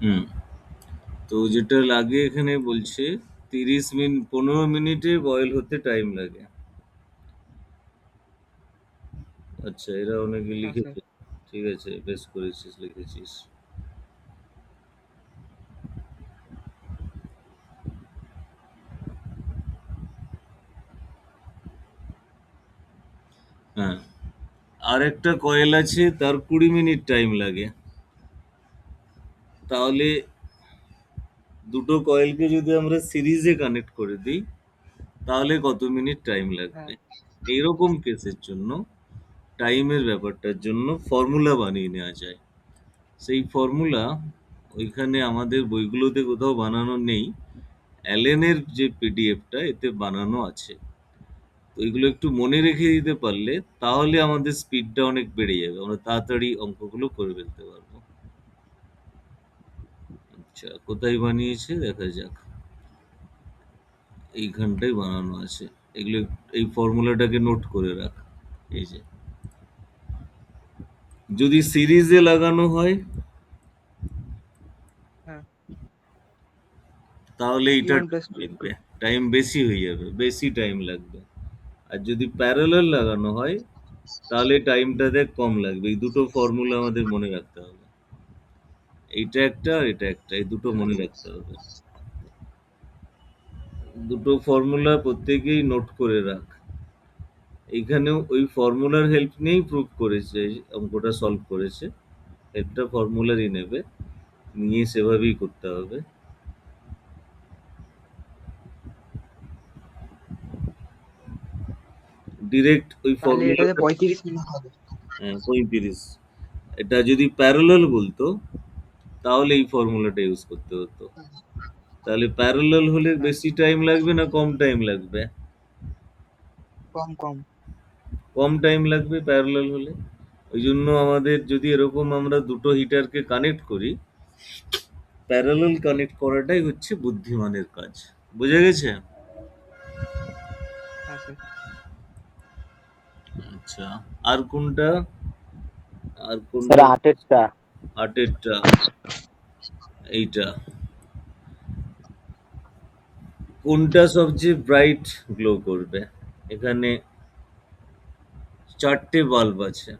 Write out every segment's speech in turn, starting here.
হুম। তো যেটা লাগে এখানে বলছে 15 মিনিটে বয়েল হতে টাইম লাগে। আচ্ছা, এরা অনেকে হ্যাঁ স্যার। লিখেছে। ঠিক আছে, বেশ করেছিস, লিখেছিস। হ্যাঁ, আর একটা কয়েল আছে, তার 20 মিনিট টাইম লাগে। তাহলে দুটো কয়েলকে যদি আমরা সিরিজে কানেক্ট করে দিই, তাহলে কত মিনিট টাইম হ্যাঁ লাগবে? এইরকম কেসের জন্য টাইমের ব্যাপারটার জন্য ফর্মুলা বানিয়ে নেওয়া যায়। সেই ফর্মুলা ওইখানে আমাদের বইগুলোতে কোথাও বানানো নেই। অ্যালেনের যে পিডিএফটা এতে বানানো আছে। তো এগুলো একটু মনে রেখে দিতে পারলে তাহলে আমাদের স্পিডটা অনেক বেড়ে যাবে। আমরা তাড়াতাড়ি অঙ্কগুলো করে ফেলতে পারবো। আচ্ছা, কোথায় বানিয়েছে দেখা যাক। এইখানটাই বানানো আছে। এগুলো এই ফর্মুলাটাকে নোট করে রাখ। এই যে, যদি সিরিজে লাগানো হয় হ্যাঁ। তাহলে এটা T1 plus T2। লাগবে, টাইম বেশি হয়ে যাবে, বেশি টাইম লাগবে। আর যদি প্যারালাল লাগানো হয় তাহলে টাইমটা দেখ কম লাগবে। এই দুটো ফর্মুলা আমাদের মনে রাখতে হবে। এইটা একটা আর এটা একটা, এই দুটো হ্যাঁ মনে রাখতে হবে। দুটো ফর্মুলা প্রত্যেকেই নোট করে রাখ। এইখানেও ওই ফর্মুলার হেল্প নিয়েই প্রুভ করেছে, এই অঙ্কটা সলভ করেছে। হেল্পটা ফর্মুলারই নেবে, নিয়ে সেভাবেই করতে হবে। ডিরেক্ট ওই তাহলে এটাতে ফর্মুলাটা। 35 মিনিট হবে। হ্যাঁ, 35। এটা যদি প্যারালাল বলতো তাহলে এই ফর্মুলাটা ইউজ করতে হতো। তাহলে প্যারালাল হলে হ্যাঁ বেশি টাইম লাগবে না কম টাইম লাগবে? কম কম। কম টাইম লাগবে প্যারালাল হলে। ওই জন্য আমাদের যদি এরকম আমরা দুটো হিটারকে কানেক্ট করি, প্যারালাল কানেক্ট করাটাই হচ্ছে বুদ্ধিমানের কাজ। বুঝে গেছে? হ্যাঁ স্যার। আচ্ছা, আর কোনটা? আর স্যার কোনটা? 8-এরটা। আটেরটা। এইটা কোনটা সবচেয়ে ব্রাইট গ্লো করবে? এখানে চারটে বাল্ব আছে,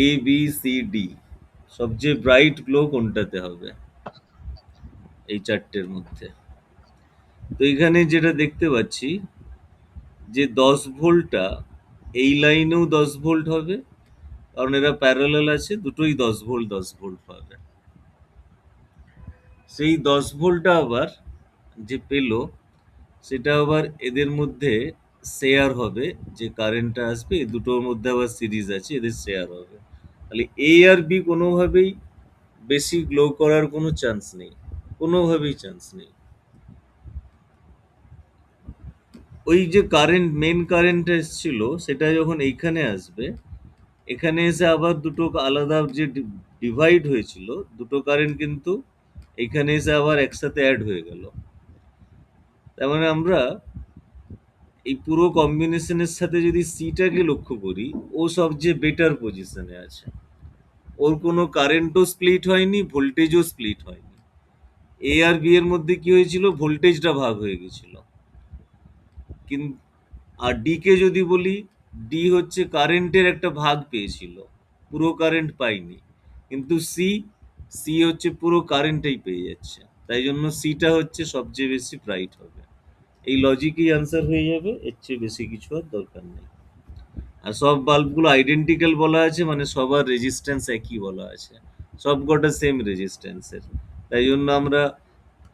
এ বি সি ডি। সবচেয়ে ব্রাইট গ্লো কোনটাতে হবে এই চারটের মধ্যে? তো এখানে যেটা দেখতে পাচ্ছি যে 10 ভোল্টটা এই লাইনেও 10 ভোল্ট হবে, কারণ এরা প্যারালাল আছে, দুটোই 10 ভোল্ট 10 ভোল্ট পাবে। সেই 10 ভোল্টটা আবার যে পেলো, সেটা আবার এদের মধ্যে শেয়ার হবে। যে কারেন্টটা আসবে এই দুটোর মধ্যে আবার সিরিজ আছে, এদের শেয়ার হবে। তাহলে এ আর বি কোনোভাবেই বেশি গ্লো করার কোনো চান্স নেই, কোনোভাবেই চান্স নেই। ওই যে কারেন্ট, মেন কারেন্ট এসছিল, সেটা যখন এইখানে আসবে, এখানে এসে আবার দুটো আলাদা যে ডিভাইড হয়েছিল, দুটো কারেন্ট কিন্তু এখানে এসে আবার একসাথে অ্যাড হয়ে গেল। তার মানে আমরা এই পুরো কম্বিনেশনের সাথে যদি সিটাকে লক্ষ্য করি, ও সবচেয়ে বেটার পজিশনে আছে। ওর কোনো কারেন্টও স্প্লিট হয়নি, ভোল্টেজও স্প্লিট হয়নি। এ আর বি এর মধ্যে কি হয়েছিল, ভোল্টেজটা ভাগ হয়ে গেছিল। কিন্তু আর ডি কে যদি বলি, ডি হচ্ছে কারেন্টের একটা ভাগ পেয়েছিল, পুরো কারেন্ট পাইনি। কিন্তু সি, সি হচ্ছে পুরো কারেন্টটাই পেয়ে যাচ্ছে। তাই জন্য সিটা হচ্ছে সবচেয়ে বেশি ব্রাইট হবে। এই লজিকই আনসার হয়ে যাবে, এর চেয়ে বেশি কিছু আর দরকার নেই। আর সব বাল্বগুলো আইডেন্টিক্যাল বলা আছে, মানে সবার রেজিস্ট্যান্স একই বলা আছে, সব কটা সেম রেজিস্ট্যান্সের। তাই জন্য আমরা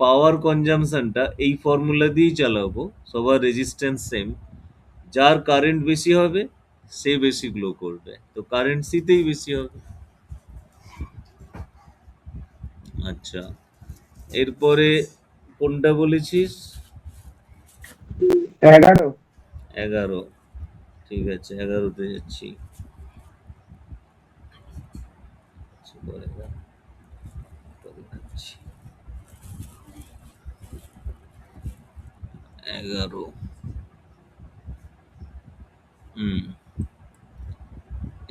পাওয়ার কনজাম্পশনটা এই ফর্মুলা দিয়েই চালাবো। সবার রেজিস্ট্যান্স সেম, যার কারেন্ট বেশি হবে সে বেশি গ্লো করবে, তো কারেন্ট সিতেই বেশি হবে। আচ্ছা, এরপরে কোনটা বলেছিস? 11। 11। ঠিক আছে, 11তে যাচ্ছি। আচ্ছা, পরে দেখাচ্ছি। 11। হুম,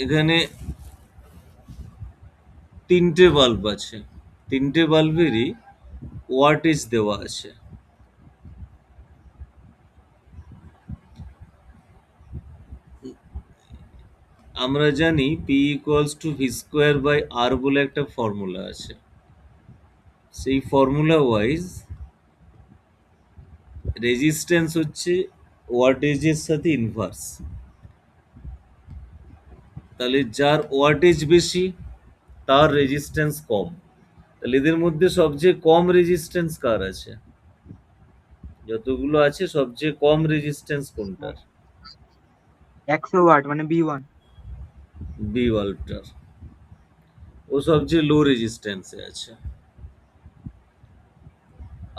এখানে 3টে বাল্ব আছে। 3টে বাল্বেরই ওয়াটেজ দেওয়া আছে। আমরা জানি P=V²/R বলে একটা ফর্মুলা আছে। সেই ফর্মুলা ওয়াইজ রেজিস্ট্যান্স হচ্ছে ওয়াটেজের সাথে ইনভার্স। তাহলে যার ওয়াটেজ বেশি তার রেজিস্ট্যান্স কম। তাহলে এদের মধ্যে সবচেয়ে কম রেজিস্ট্যান্স কার আছে? যতগুলো আছে সবচেয়ে কম রেজিস্ট্যান্স কোনটার? 100 ওয়াট মানে B1। বি বাল্বটার। ও সবচেয়ে লো রেজিস্ট্যান্সে আছে।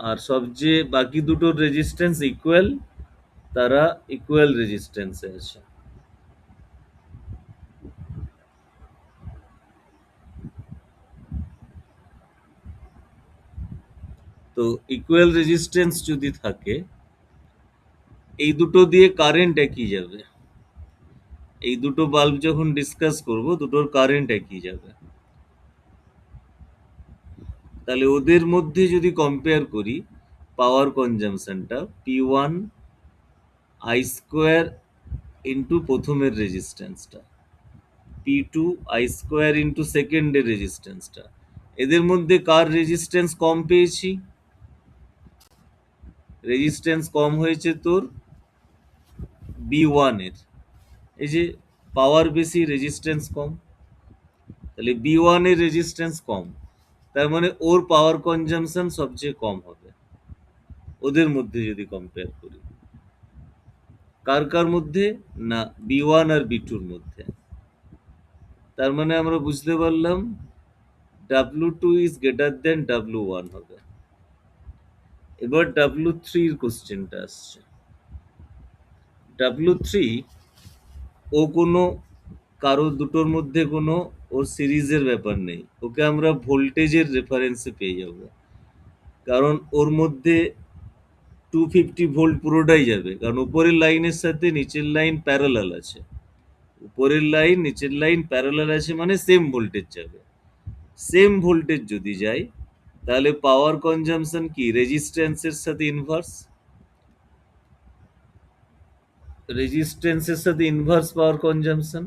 আর সবচেয়ে বাকি দুটোর রেজিস্ট্যান্স ইকুয়াল, তারা ইকুয়াল রেজিস্ট্যান্সে আছে। তো ইকুয়াল রেজিস্ট্যান্স যদি থাকে, এই দুটো দিয়ে কারেন্ট একই যাবে। এই দুটো বাল্ব যখন ডিসকাস করব, দুটোর কারেন্ট একই যাবে। তাহলে ওদের মধ্যে যদি কম্পেয়ার করি পাওয়ার কনজাম্পশনটা, P1 I² ইন্টু প্রথমের রেজিস্ট্যান্সটা, P2 I² ইন্টু সেকেন্ডের রেজিস্ট্যান্সটা, এদের মধ্যে কার রেজিস্ট্যান্স কম পেয়েছি? রেজিস্ট্যান্স কম হয়েছে তোর B1 এর। এই যে পাওয়ার বেশি, রেজিস্ট্যান্স কম, তাহলে B1 এর রেজিস্ট্যান্স কম, তার মানে ওর পাওয়ার কনজাম্পশন সবচেয়ে কম হবে ওদের মধ্যে যদি কম্পেয়ার করি। কার কার মধ্যে? না, B1 আর B2-র মধ্যে। তার মানে আমরা বুঝতে পারলাম W2 is greater than W1 হবে। এবার W3-র কোশ্চেনটা আসছে। W3 ও কোনো কারো দুটোর মধ্যে কোনো ওর সিরিজের ব্যাপার নেই, ওকে আমরা ভোল্টেজের রেফারেন্সে পেয়ে যাব। কারণ ওর মধ্যে 250 ভোল্ট পুরোটাই যাবে, কারণ উপরের লাইনের সাথে নিচের লাইন প্যারালাল আছে। উপরের লাইন নিচের লাইন প্যারালাল আছে মানে সেম ভোল্টেজ যাবে। সেম ভোল্টেজ যদি যায় তাহলে পাওয়ার কনজাম্পশন কি? রেজিস্ট্যান্সের সাথে ইনভার্স। রেজিস্ট্যান্সের সাথে ইনভার্স পাওয়ার কনজাম্পশন।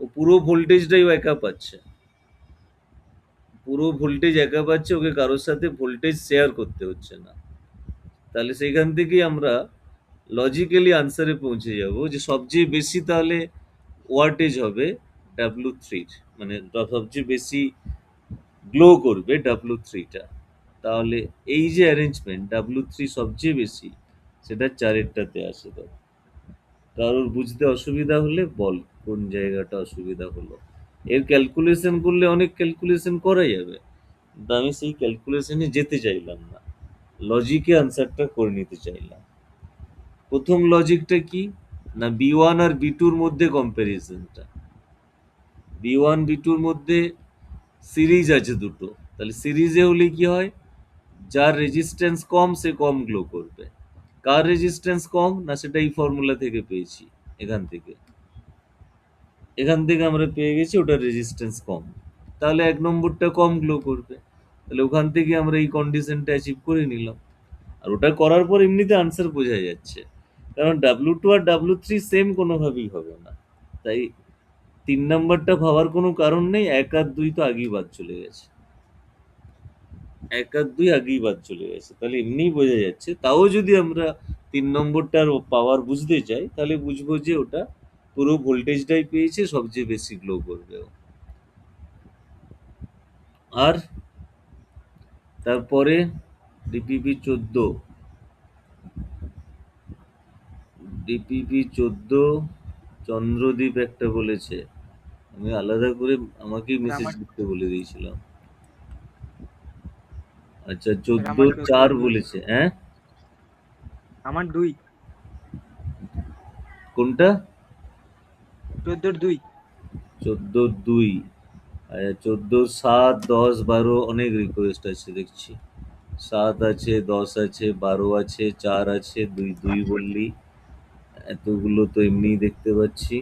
ও পুরো ভোল্টেজটাই ও একা পাচ্ছে। পুরো ভোল্টেজ একা পাচ্ছে, ওকে কারোর সাথে ভোল্টেজ শেয়ার করতে হচ্ছে না। তাহলে সেখান থেকেই আমরা লজিক্যালি আনসারে পৌঁছে যাব যে সবচেয়ে বেশি তাহলে ওয়াটেজ হবে W3-র, মানে সবচেয়ে বেশি গ্লো করবে W3টা। তাহলে এই যে অ্যারেঞ্জমেন্ট W3 সবচেয়ে বেশি, সেটা 4-এরটাতে আসে। তো কারোর বুঝতে অসুবিধা হলে বল কোন জায়গাটা অসুবিধা হলো। এর ক্যালকুলেশন করলে অনেক ক্যালকুলেশন করা যাবে, কিন্তু আমি সেই ক্যালকুলেশনে যেতে চাইলাম না, লজিকে আনসারটা করে নিতে চাইলাম। প্রথম লজিকটা কি? না, B1 আর B2-র মধ্যে কম্প্যারিজনটা। B1 B2-র মধ্যে সিরিজ আছে দুটো, তাহলে সিরিজে হলে কি হয়? যার রেজিস্ট্যান্স কম সে কম গ্লো করবে। কার রেজিস্ট্যান্স কম? না, সেটা এই ফর্মুলা থেকে পেয়েছি। এখান থেকে আমরা পেয়ে গেছি ওটার রেজিস্ট্যান্স কম, তাহলে 1 নম্বরটা কম গ্লো করবে। তাহলে ওখান থেকে আমরা এই কন্ডিশনটা অ্যাচিভ করে নিলাম। আর ওটা করার পর এমনিতে আনসার বোঝা যাচ্ছে, কারণ W2 আর W3 সেম কোনোভাবেই হবে না। তাই 3 নম্বরটা ভাবার কোনো কারণ নেই। 1 আর 2 তো আগেই বাদ চলে গেছে। 1 আর 2 আগেই বাদ চলে গেছে, তাহলে এমনিই বোঝা যাচ্ছে। তাও যদি আমরা 3 নম্বরটার পাওয়ার বুঝতে চাই, তাহলে বুঝবো যে ওটা পুরো ভোল্টেজটাই পেয়েছে, সবচেয়ে বেশি গ্লো করবে ও। আর তারপরে DPP-14, চন্দ্রদ্বীপ একটা বলেছে, আমি আলাদা করে আমাকেই মেসেজ আমার লিখতে বলে দিয়েছিলাম। আচ্ছা, আমার 14-4 বলেছে। হ্যাঁ, আমার 2। কোনটা? 14-2। 14-2। আচ্ছা, 14, 7, 10, 12 অনেক রিকোয়েস্ট আছে দেখছি। 7 আছে, 10 আছে, 12 আছে, 4 আছে, 2 বললি। এতগুলো তো এমনিই দেখতে পাচ্ছি।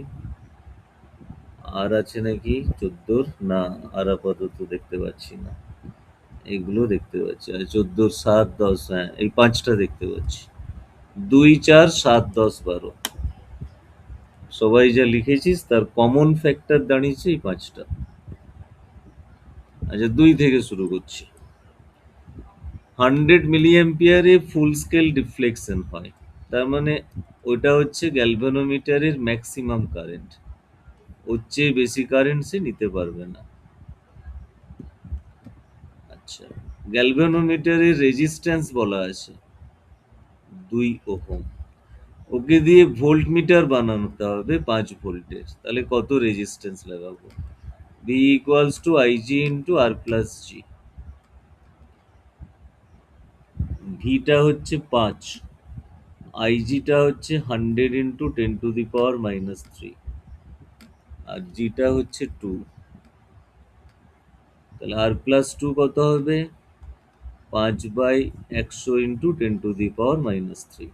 আর আছে নাকি 14 না, আর আপাতত দেখতে পাচ্ছি না। এগুলো দেখতে পাচ্ছি আর 14 7 10, হ্যাঁ এই পাঁচটা দেখতে পাচ্ছি। 2 4 7 10 12 সবাই যা লিখেছিস তার কমন ফ্যাক্টর দাঁড়িয়েছে এই পাঁচটা। আচ্ছা 2 থেকে শুরু করছি। 100 মিলি অ্যাম্পিয়ারে ফুল স্কেল ডিফ্লেকশন হয়, তার মানে ওটা হচ্ছে গ্যালভানোমিটারের ম্যাক্সিমাম কারেন্ট। ওর চেয়ে বেশি কারেন্ট সে নিতে পারবে না। আচ্ছা, গ্যালভানোমিটারের রেজিস্ট্যান্স বলা আছে 2 ওহম। ওকে দিয়ে ভোল্টমিটার বানাতে হবে 5 ভোল্টের, তাহলে কত রেজিস্ট্যান্স লাগাবো? V equals to IG into R plus G. ভিটা হচ্ছে 5, আইজিটা হচ্ছে 100 ইন্টু 10⁻³ আর জিটা হচ্ছে 2। তাহলে আর প্লাস 2 কত হবে? 5/100 ইন্টু 10⁻³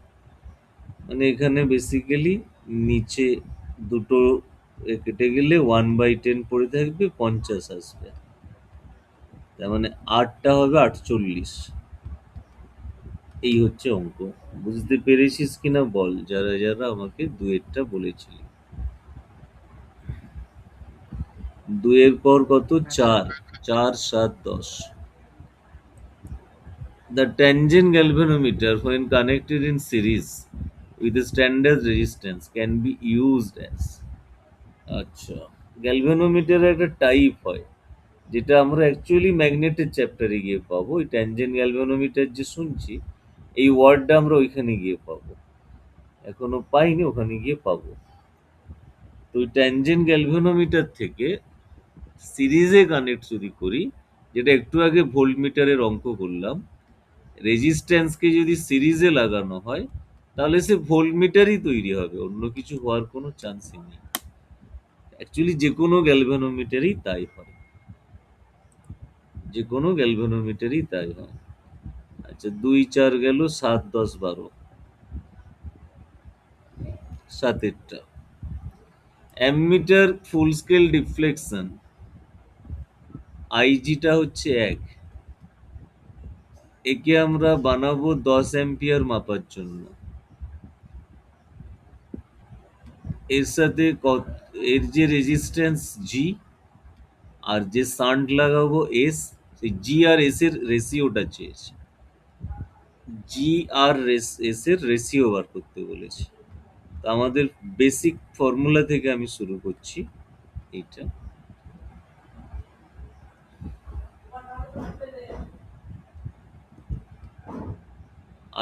মানে এখানে বেসিক্যালি নিচে দুটো কেটে গেলে 1/10 পড়ে থাকবে, 50 আসবে। তার মানে আটটা হবে 48। এই হচ্ছে অঙ্ক। বুঝতে পেরেছিস কিনা বল, যারা যারা আমাকে দুয়েরটা বলেছিলি। দুয়ের পর কত? হ্যাঁ sir. 4, 4 7 10। The tangent galvanometer when connected in series with a standard resistance can be used as। আচ্ছা, গ্যালভানোমিটার একটা টাইপ হয় যেটা আমরা অ্যাকচুয়ালি ম্যাগনেটের চ্যাপ্টারে গিয়ে পাবো। ওই ট্যানজেন্ট গ্যালভানোমিটার যে শুনছি এই ওয়ার্ডটা আমরা ওইখানে গিয়ে পাবো, এখনো পাইনি, ওখানে গিয়ে পাবো। তো ওই ট্যানজেন্ট গ্যালভানোমিটার থেকে সিরিজে কানেক্ট যদি করি, যেটা একটু আগে ভোল্টমিটারের অঙ্ক করলাম, রেজিস্ট্যান্সকে যদি সিরিজে লাগানো হয় তাহলে সে ভোল্টমিটারই তৈরি হবে, অন্য কিছু হওয়ার কোনো চান্সই নেই। অ্যাকচুয়ালি যে কোনো গ্যালভানোমিটারই তাই হয়, যে কোনো গ্যালভানোমিটারই তাই হয়। আচ্ছা 2 4 গেল, 7 10 12। সাতেরটা, অ্যামমিটার ফুল স্কেল ডিফ্লেকশন আইজিটা হচ্ছে 1। একে আমরা বানাবো 10 অ্যাম্পিয়ার মাপার জন্য। এর সাথে এর যে রেজিস্ট্যান্স জি আর যে শান্ট লাগাবো এস, সেই জি আর এস এর রেশিওটা চেয়েছে। জি আর এস এর রেশিও বার করতে বলেছে। তো আমাদের বেসিক ফর্মুলা থেকে আমি শুরু করছি। এইটা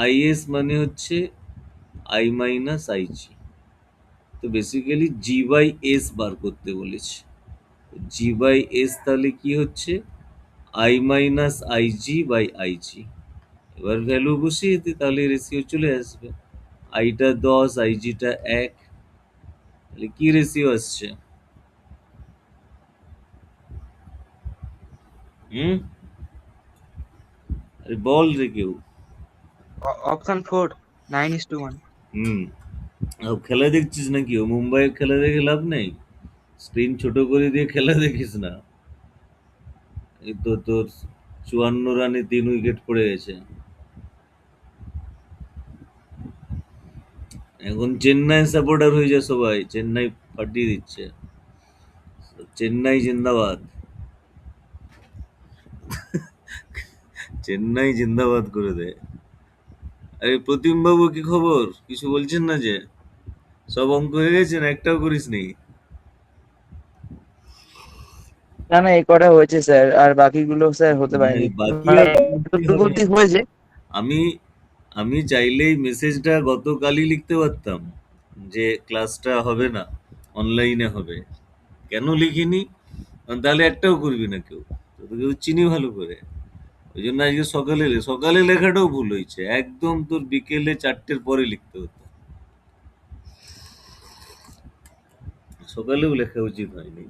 আইএস মানে হচ্ছে আই মাইনাস আইজি। তো বেসিক্যালি জি বাই এস বার করতে বলেছে। জি বাই এস তাহলে কি হচ্ছে? I minus IG by IG. এবার ভ্যালু বসিয়ে দিই, তাহলে রেশিও চলে আসবে। আইটা 10, আইজিটা 1, তাহলে কি রেশিও আসছে? হুম, আরে বল রে কেউ। অপশন 4, 9:1। হুম, খেলা দেখছিস নাকি? ও মুম্বাইয়ের খেলা দেখে লাভ নেই, স্ক্রিন ছোট করে দিয়ে খেলা দেখিস না। এই তো তোর 54 রানে 3 উইকেট পড়ে গেছে। এখন চেন্নাই সাপোর্টার হয়ে যায় সবাই, চেন্নাই ফাটিয়ে দিচ্ছে। চেন্নাই জিন্দাবাদ, চেন্নাই জিন্দাবাদ করে দেয়। আরে প্রতিম বাবু কি খবর? কিছু বলছেন না যে? সব অঙ্ক হয়ে গেছে না একটাও করিসনি? না না, এই কটা হয়েছে স্যার, আর বাকিগুলো স্যার হতে না, পারেনি। এই বাকি মানে আর কি যতটুকু হবে? অব্দি হয়েছে। আমি আমি চাইলেই মেসেজটা গতকালই লিখতে পারতাম যে ক্লাসটা হবে না, অনলাইনে হবে। কেন লিখিনি? কারণ তাহলে একটাও করবি না কেউ, তো কেউ চিনি ভালো করে। ওই জন্য আজকে সকালে সকালে লেখাটাও ভুল হয়েছে, একদম তোর বিকেলে 4টের পরে লিখতে হতো। সকালেও লেখা উচিত হয়নি।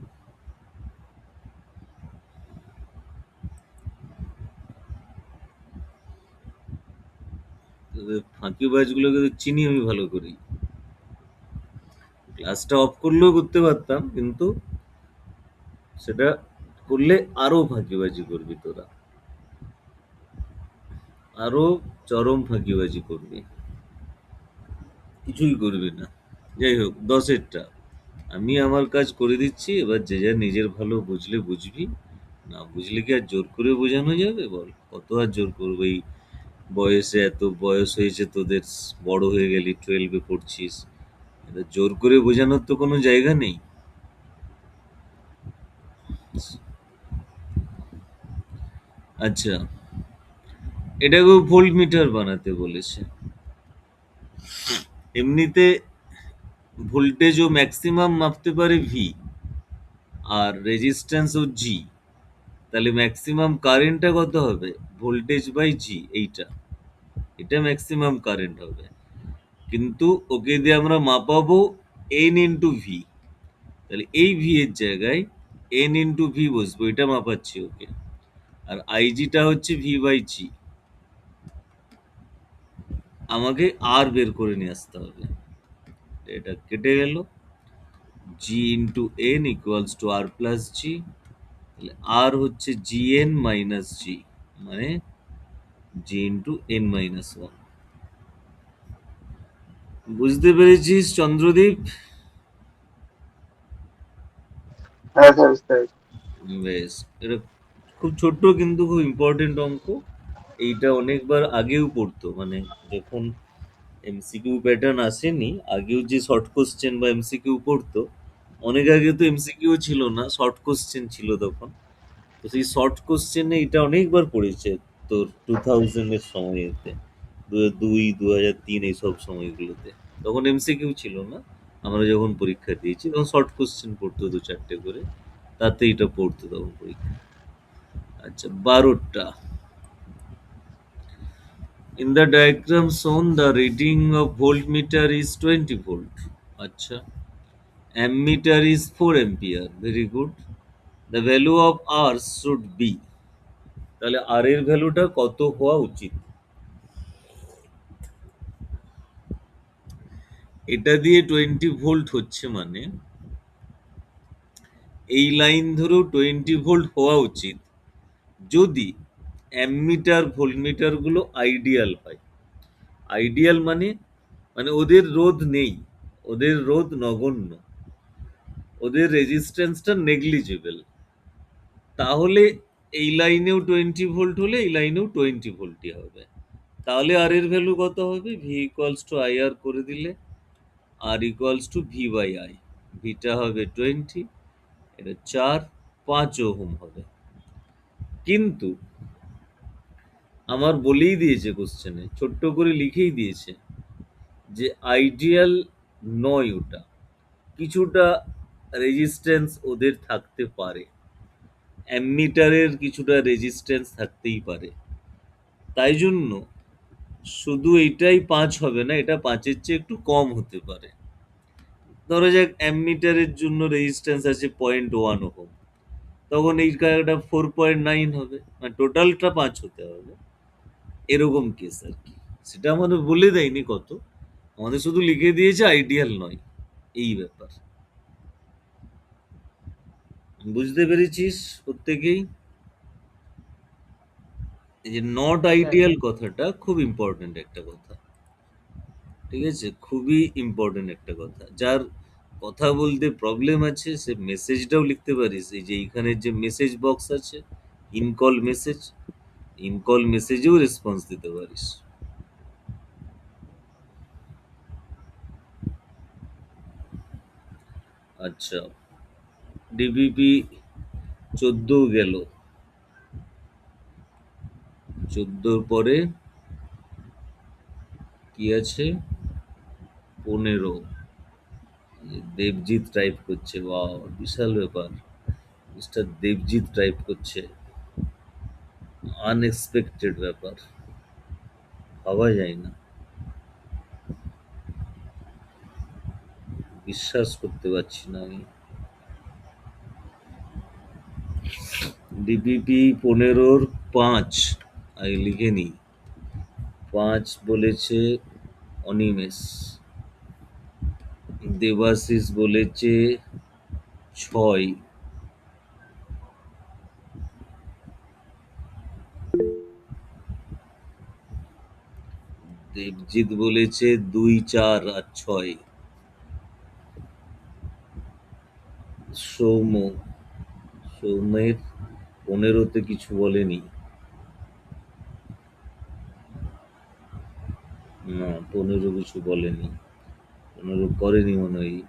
তোদের ফাঁকিবাজগুলোকে তো চিনি আমি ভালো করেই। ক্লাসটা অফ করলেও করতে পারতাম, কিন্তু সেটা করলে আরো ফাঁকিবাজি করবি তোরা, আরো চরম ফাঁকিবাজি করবি, কিছুই করবি না। যাই হোক, 10-এরটা আমি আমার কাজ করে দিচ্ছি, এবার যে যা নিজের ভালো বুঝলে বুঝবি, না বুঝলে কি আর জোর করে বোঝানো যাবে বল? কত আর জোর করবো? এই বয়সে, এত বয়স হয়েছে তোদের, বড় হয়ে গেলি, 12-এ পড়ছিস, এবার জোর করে বোঝানোর তো কোনো জায়গা নেই। আচ্ছা, এটাকেও ভোল্ট মিটার বানাতে বলেছে। এমনিতে ভোল্টেজ ও ম্যাক্সিমাম মাপতে পারে ভি, আর রেজিস্ট্যান্স ও জি। তাহলে ম্যাক্সিমাম কারেন্টটা কত হবে? ভোল্টেজ বাই জি, এইটা, এটা ম্যাক্সিমাম কারেন্ট হবে। কিন্তু ওকে দিয়ে আমরা মাপাবো এন ইন্টু ভি। তাহলে এই ভি এর জায়গায় এন ইন্টু ভি বসবো, এটা মাপাচ্ছি ওকে। আর আইজিটা হচ্ছে ভি বাই জি, আমাকে আর বের করে নিয়ে আসতে হবে। এটা কেটে গেল, G into N equals to R plus G. তাহলে আর হচ্ছে জি এন মাইনাস জি, মানে G into N minus one. বুঝতে পেরেছিস চন্দ্রদীপ? হ্যাঁ স্যার, বুঝতে পেরেছি। বেশ, এটা খুব ছোট্ট কিন্তু খুব ইম্পর্টেন্ট অঙ্ক। এইটা অনেকবার আগেও পড়তো, মানে যখন এমসিকিউ প্যাটার্ন আসেনি, আগেও যে শর্ট কোশ্চেন বা এমসিকিউ পড়তো, অনেক আগে তো এমসিকিউ ছিল না, শর্ট কোশ্চেন ছিল তখন। তো সেই শর্ট কোশ্চেনে এটা অনেকবার পড়েছে তোর 2000-এর সময়তে, 2002, 2003 এইসব সময়গুলোতে। তখন এমসিকিউ ছিল না, আমরা যখন পরীক্ষা দিয়েছি তখন শর্ট কোশ্চেন পড়তো 2-4টে করে, তাতে এটা পড়তো তখন পরীক্ষা। আচ্ছা, 12টা। In the diagram shown, the reading of voltmeter is 20 volt. আচ্ছা, ammeter is 4 ampere. Very good. The value of R should be. তাহলে R এর ভ্যালুটা কত হওয়া উচিত? এটা দিয়ে 20 ভোল্ট হচ্ছে, মানে এই লাইন ধরেও 20 ভোল্ট হওয়া উচিত যদি অ্যামমিটার ভোল্টমিটার গুলো আইডিয়াল হয়। আইডিয়াল মানে, মানে ওদের রোধ নেই, ওদের রোধ নগণ্য, ওদের রেজিস্ট্যান্সটা নেগলিজিবল। তাহলে এই লাইনেও 20 ভোল্ট হলে এই লাইনেও 20 ভোল্টই হবে। তাহলে আর এর ভ্যালু কত হবে? V equals to I R করে দিলে R equals to V by I. ভিটা হবে 20, এটা 4, 5 ওহম হবে। কিন্তু আমার বলেই দিয়েছে কোশ্চেনে, ছোট্ট করে লিখেই দিয়েছে যে আইডিয়াল নয় ওটা, কিছুটা রেজিস্ট্যান্স ওদের থাকতে পারে, অ্যামমিটারের কিছুটা রেজিস্ট্যান্স থাকতেই পারে। তাই জন্য শুধু এইটাই 5 হবে না, এটা 5-এর চেয়ে একটু কম হতে পারে। ধরা যাক অ্যামমিটারের জন্য রেজিস্ট্যান্স আছে 0.1 ওহম, তখন এই জায়গাটা 4.9 হবে, মানে টোটালটা 5 হতে হবে। এরকম কেস আর কি। সেটা আমাদের বলে দেয়নি কত, আমাদের শুধু লিখে দিয়েছে আইডিয়াল নয়, এই ব্যাপার। বুঝতে পেরেছিস প্রত্যেকেই? এই যে নট হ্যাঁ স্যার। আইডিয়াল কথাটা খুব ইম্পর্টেন্ট একটা কথা, ঠিক আছে? খুবই ইম্পর্টেন্ট একটা কথা। যার কথা বলতে প্রবলেম আছে সে মেসেজটাও লিখতে পারিস, এই যে এইখানে যে মেসেজ বক্স আছে, ইনকল মেসেজ, ইনকল মেসেজেও রেসপন্স দিতে পারিস। আচ্ছা, ডিবিপি 14 গেল, 14 পরে কি আছে? 15। দেবজিৎ টাইপ করছে, বাহ বিশাল ব্যাপার, মিস্টার দেবজিৎ টাইপ করছে, আনএক্সপেক্টেড ব্যাপার, ভাবা যায় না, বিশ্বাস করতে পারছি না আমি। ডিপিপি 15-র 5 আগে লিখে নিই। 5 বলেছে অনিমেষ, দেবাশিস বলেছে 6, দেবজিৎ বলেছে ২, ৪ আর ৬। সৌম্য, সৌম্যের ১৫ কিছু বলেনি। না, ১৫ কিছু বলেনি। ১৫ করেনি মনে হয়।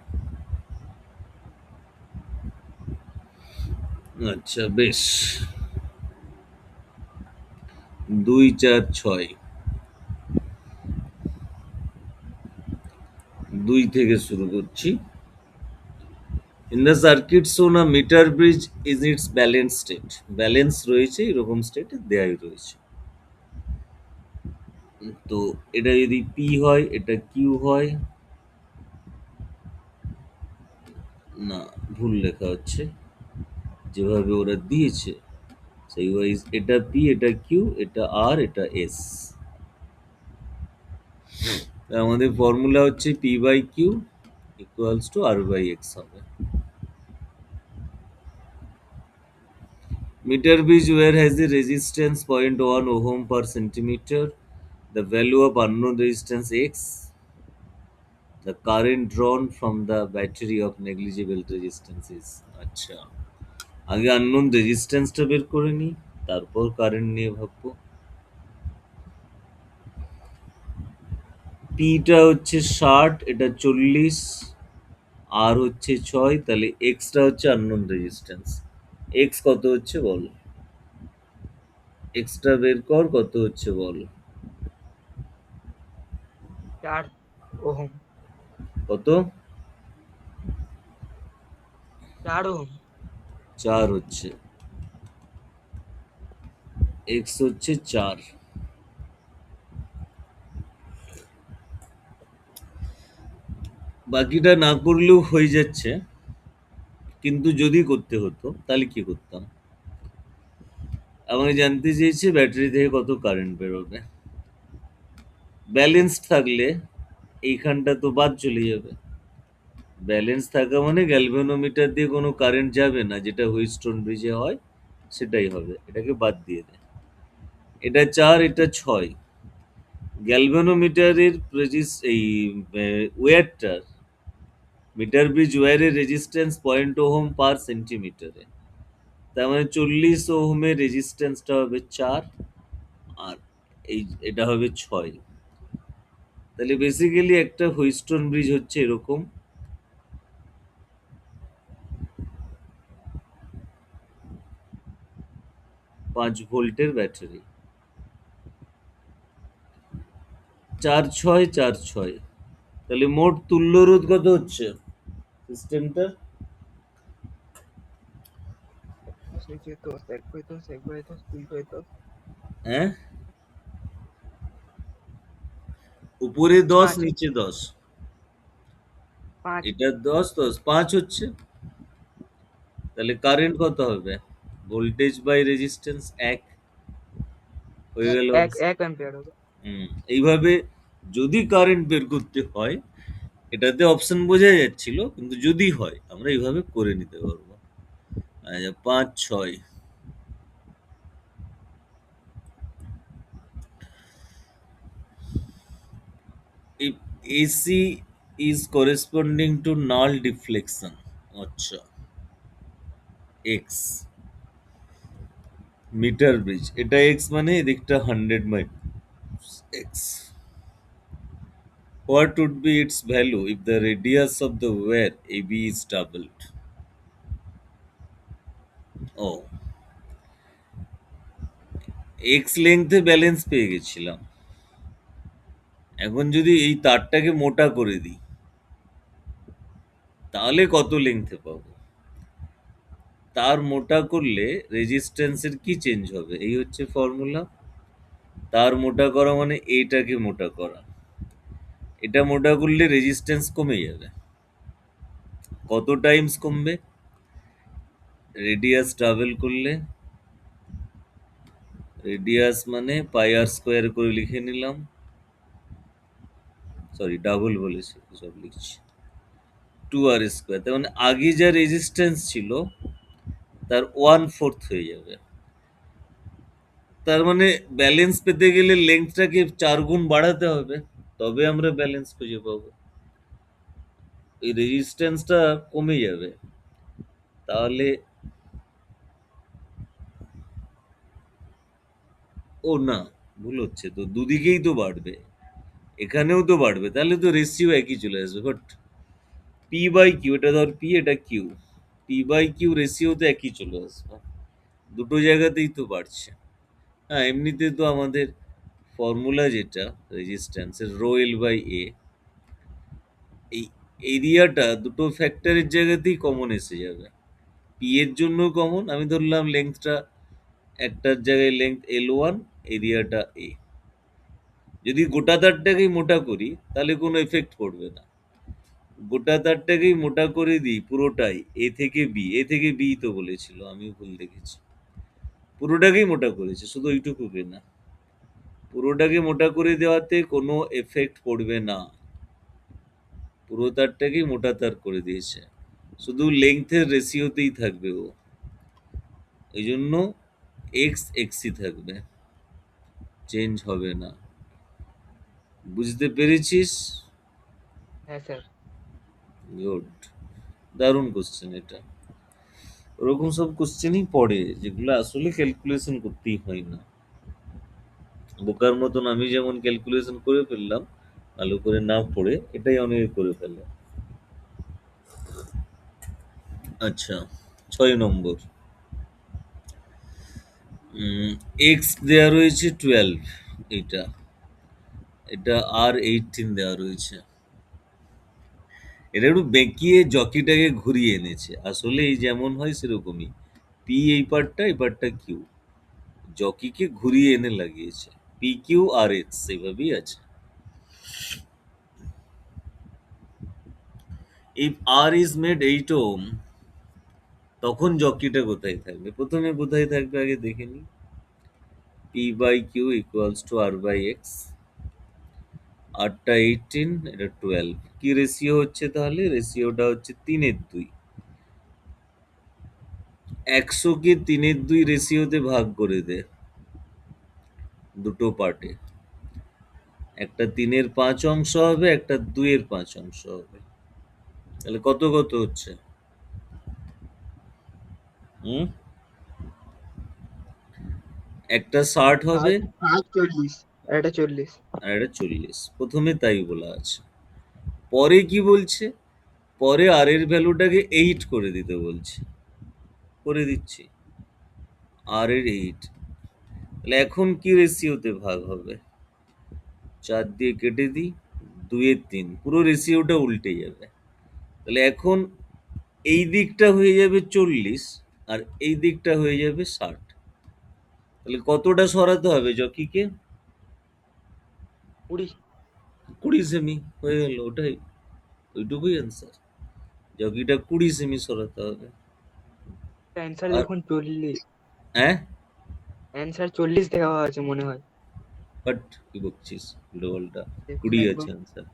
আচ্ছা বেশ। ২, ৪, ৬। ২ থেকে শুরু করছি। In the circuit shown a meter bridge is its balance state. Balance রয়েছে, এরকম স্টেটে দেয়াই রয়েছে। তো এটা যদি P হয়, এটা Q হয়। না, ভুল লেখা হচ্ছে। যেভাবে ওরা দিয়েছে সেই ওয়াইজ এটা P, এটা Q, এটা R, এটা S। আমাদের ফর্মুলা হচ্ছে P by Q equals to R by X হবে। Meter bridge wire has a resistance 0.1 ohm per centimeter. The value of unknown resistance X. The current drawn from the battery of negligible resistance is. আচ্ছা, আগে unknown রেজিস্ট্যান্সটা বের করে নিই, তারপর current নিয়ে ভাববো। পিটা হচ্ছে 60, এটা 40, আর হচ্ছে 6, তাহলে এক্সটা হচ্ছে আননোন রেজিস্ট্যান্স। এক্স কত হচ্ছে বল, এক্সটা বের কর, কত হচ্ছে বল। 4 ওহম। কত? 4 ওহম। 4 হচ্ছে, এক্স হচ্ছে 4। বাকিটা না করলেও হয়ে যাচ্ছে, কিন্তু যদি করতে হতো তাহলে কি করতাম? আমাকে জানতে চেয়েছে ব্যাটারি থেকে কত কারেন্ট বেরোবে। ব্যালেন্স থাকলে এইখানটা তো বাদ চলে যাবে। ব্যালেন্স থাকা মানে গ্যালভানোমিটার দিয়ে কোনো কারেন্ট যাবে না, যেটা হুইটস্টোন ব্রিজে হয় সেটাই হবে, এটাকে বাদ দিয়ে দে। এটা 4, এটা 6। গ্যালভানোমিটারের এই ওয়্যারটার, মিটার ব্রিজ ওয়্যারের রেজিস্ট্যান্স 0.1 ওহম পার সেন্টিমিটারে। তার মানে 40 ওহমের রেজিস্ট্যান্সটা হবে 4, আর এটা হবে 6। তাহলে বেসিক্যালি একটা হুইটস্টোন ব্রিজ হচ্ছে এরকম। 5 ভোল্টের ব্যাটারি। 4, 6, 4, 6। তাহলে মোট তুল্য রোধ কত হচ্ছে সিস্টেমটার? নিচে 10, 1 বাই 10, 1 বাই 10, 2 বাই 10, হ্যাঁ, উপরে 10, 5 নিচে 10। 5 এটা 10, 10, 5 হচ্ছে। তাহলে কারেন্ট কত হবে? ভোল্টেজ বাই রেজিস্ট্যান্স 1 হয়ে গেল। 1 অ্যাম্পিয়ার হবে। এইভাবে যদি কারেন্ট বের করতে হয়, এটাতে অপশন বোঝা যাচ্ছিল, কিন্তু যদি হয় আমরা এইভাবে করে নিতে পারবো। আচ্ছা, 5, 6। If AC is corresponding to null deflection, আচ্ছা, X মিটার ব্রিজ, এটা X মানে এদিকটা 100 micro X. What would be its value if the radius of the wire AB is doubled? ও, X লেংথে ব্যালেন্স পেয়ে গেছিলাম। এখন যদি এই তারটাকে মোটা করে দিই, তাহলে কত লেংথে পাবো? তার মোটা করলে রেজিস্ট্যান্সের কি চেঞ্জ হবে? এই হচ্ছে ফর্মুলা। তার মোটা করা মানে এইটাকে মোটা করা। এটা মোটা করলে রেজিস্ট্যান্স কমে যাবে। কত টাইমস কমবে? রেডিয়াস ডাবল করলে, রেডিয়াস মানে পাই আর স্কোয়ার করে লিখে নিলাম। সরি, ডাবল বলেছি, সব লিখছি। 2r স্কোয়ার, তার মানে আগে যা রেজিস্ট্যান্স ছিল তার 1/4 হয়ে যাবে। তার মানে ব্যালেন্স পেতে গেলে লেংথটাকে 4 গুণ বাড়াতে হবে, তবে আমরা ব্যালেন্স খুঁজে পাবো। এই রেজিস্ট্যান্সটা কমে যাবে, তাহলে ও না, ভুল হচ্ছে তো, দুদিকেই তো বাড়বে, এখানেও তো বাড়বে, তাহলে তো রেশিও একই চলে আসবে। বাট পি বাই কিউ, এটা ধর পি, এটা Q, P by Q ratio তো একই চলে আসবে, দুটো জায়গাতেই তো বাড়ছে। হ্যাঁ, এমনিতে তো আমাদের ফর্মুলা যেটা রেজিস্ট্যান্সের রো এল বাই এ, এই এরিয়াটা দুটো ফ্যাক্টরের জায়গাতেই কমন এসে যাবে। পি এর জন্য কমন, আমি ধরলাম লেংথটা, একটার জায়গায় লেংথ এল ওয়ান, এরিয়াটা এ। যদি গোটা তারটাকেই মোটা করি তাহলে কোনো এফেক্ট পড়বে না। গোটা তারটাকেই মোটা করে দিই পুরোটাই, এ থেকে বি, এ থেকে বি তো বলেছিল, আমি ভুল দেখেছি, পুরোটাকেই মোটা করেছে, শুধু ওইটুকুকে না, পুরোটাকে মোটা করে দেওয়াতে কোনো এফেক্ট পড়বে না, পুরো তারটাকেই মোটা তার করে দিয়েছে, শুধু লেংথের রেশিওতেই থাকবে ও, এই জন্য এক্স এক্সই থাকবে, চেঞ্জ হবে না। বুঝতে পেরেছিস? হ্যাঁ স্যার। গুড, দারুণ কোশ্চেন এটা। ওরকম সব কোশ্চেনই পড়ে যেগুলো আসলে ক্যালকুলেশন করতেই হয় না, বোকার মতন আমি যেমন ক্যালকুলেশন করে ফেললাম ভালো করে না পড়ে, এটাই অনেকে করে ফেলে। আচ্ছা, 6 নম্বর, এক্স দেওয়া রয়েছে 12, এইটা, এটা আর 18 দেওয়া রয়েছে, এটা একটু বেঁকিয়ে জকিটাকে ঘুরিয়ে এনেছে, আসলে এই যেমন হয় সেরকমই, পি এই পার্টটা, এই পার্টটা কিউ, জকিকে ঘুরিয়ে এনে লাগিয়েছে, পি কিউ আর এক্স এইভাবেই আছে। If R is made 8 ohm, তখন জকিটা কোথায় থাকবে? প্রথমে কোথায় থাকবে আগে দেখে নি। P by Q equals to R by X, আরটা 18, এটা 12, কি রেশিও হচ্ছে তাহলে? রেশিওটা হচ্ছে 3:2, 100-কে 3:2 রেশিওতে ভাগ করে দে দুটো পার্টে, একটা 3/5 অংশ হবে, একটা 2/5 অংশ হবে, তাহলে কত কত হচ্ছে? হুম, একটা 60 হবে, 40 আর এটা 40। আর একটা 40, প্রথমে তাই বলা আছে। পরে কি বলছে? পরে আর এর ভ্যালুটাকে 8 করে দিতে বলছে, করে দিচ্ছি, আর এর 8, তাহলে এখন কি রেশিওতে ভাগ হবে? 4 দিয়ে কেটে দিই, 2/3, পুরো রেশিওটা উল্টে যাবে, তাহলে এখন এই দিকটা হয়ে যাবে 40 আর এই দিকটা হয়ে যাবে 60, তাহলে কতটা সরাতে হবে জকিকে? 20। 20 সেমি, হয়ে গেল, ওটাই, ওইটুকুই অ্যান্সার, জকিটা 20 সেমি সরাতে হবে। অ্যান্সার আর দেখুন 40। হ্যাঁ, অ্যান্সার 40 দেওয়া আছে মনে হয়। বাট কি বকছিস উল্টোপাল্টা, দেখুন 20 আছে একবার। অ্যান্সার,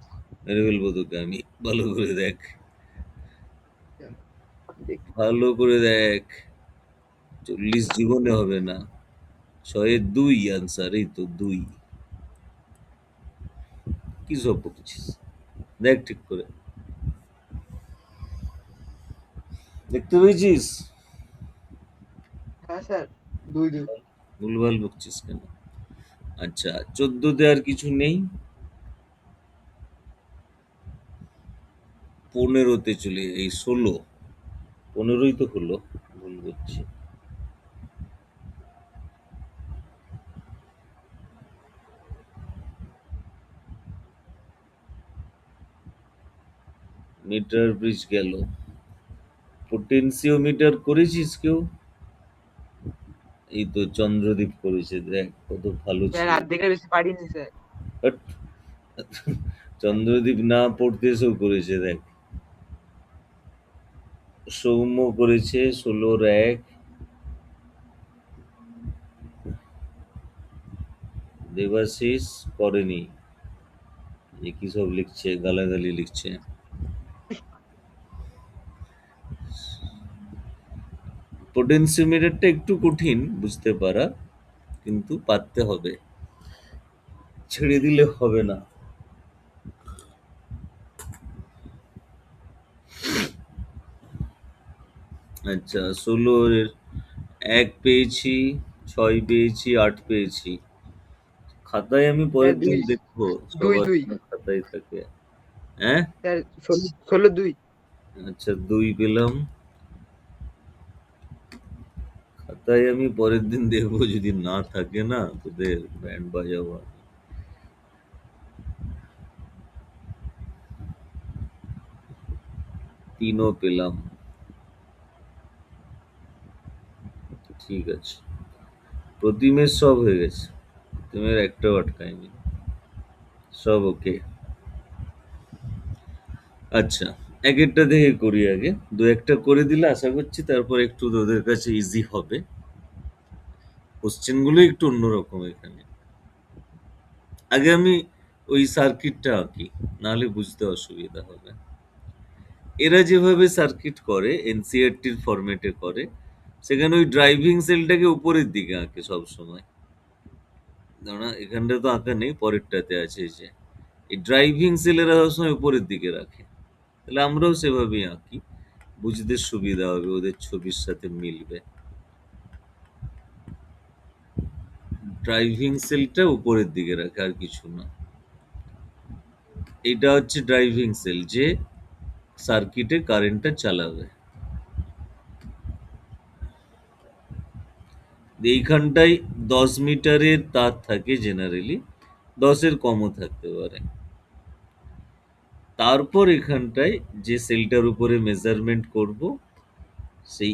মেরে ফেলবো তোকে আমি, ভালো করে দেখ, দেখি। ভালো করে দেখ, 40 জীবনে হবে না, 6-2 অ্যান্সার, এই তো 2, কি সব বকছিস, দেখ ঠিক করে, দেখতে পেয়েছিস? হ্যাঁ স্যার, 2 2। ভুলভাল বকছিস কেন? আচ্ছা, 14তে আর কিছু নেই, 15তে চলে, এই 16, 15ই তো হলো, ভুল করছি, মিটার ব্রিজ গেল, পোটেনসিওমিটার করেছিস কেউ? এই তো চন্দ্রদীপ করেছে, দেখ কত ভালো স্যার ছিল। অর্ধেকের বেশি পারিনি স্যার। বাট চন্দ্রদীপ না পড়তে এসেও করেছে, দেখ, সৌম্য করেছে 16-1, দেবাশিস করেনি, এ কি সব লিখছে, গালাগালি লিখছে। পোটেনসিওমিটারটা একটু কঠিন বুঝতে পারা, কিন্তু পারতে হবে, ছেড়ে দিলে হবে না। আচ্ছা, 16 এর 1 পেয়েছি, 6 পেয়েছি, 8 পেয়েছি। খাতায় আমি স্যার পরের দিন 2 দেখবো, 2 সবার 2 জন্য খাতায় থাকে। হ্যাঁ? স্যার 16 2 আচ্ছা, 2 পেলাম। খাতায় আমি পরের দিন দেখবো, যদি না থাকে না তোদের ব্যান্ড বাজাবো আমি। 3 ও পেলাম। ঠিক আছে। প্রতিমের সব হয়ে গেছে। প্রতিমের একটাও আটকায়নি। সব ওকে। আচ্ছা, এক একটা দেখে করি আগে। দু একটা করে দিলে আশা করছি তারপর একটু তোদের কাছে ইজি হবে। কোশ্চেন গুলো একটু অন্যরকম এখানে। আগে আমি ওই সার্কিটটা আঁকি, নাহলে বুঝতে অসুবিধা হবে। এরা যেভাবে সার্কিট করে এনসিআরটির ফরম্যাটে করে, সেখানে ওই ড্রাইভিং সেলটাকে উপরের দিকে আঁকে সবসময়। না, এখানটা তো আঁকা নেই, পরেরটাতে আছে এই যে। এই ড্রাইভিং সেল এরা সবসময় উপরের দিকে রাখে। তাহলে আমরাও সেভাবেই আঁকি, বুঝতে সুবিধা হবে, ওদের ছবির সাথে মিলবে। ড্রাইভিং সেলটা উপরের দিকে রাখে, আর কিছু না। এটা হচ্ছে ড্রাইভিং সেল, যে সার্কিটে কারেন্টটা চালাবে। এইখানটায় 10 মিটারের তার থাকে জেনারেলি, 10-এর কমও থাকতে পারে। তারপর এখানটায় যে সেলটার উপরে মেজারমেন্ট করব, সেই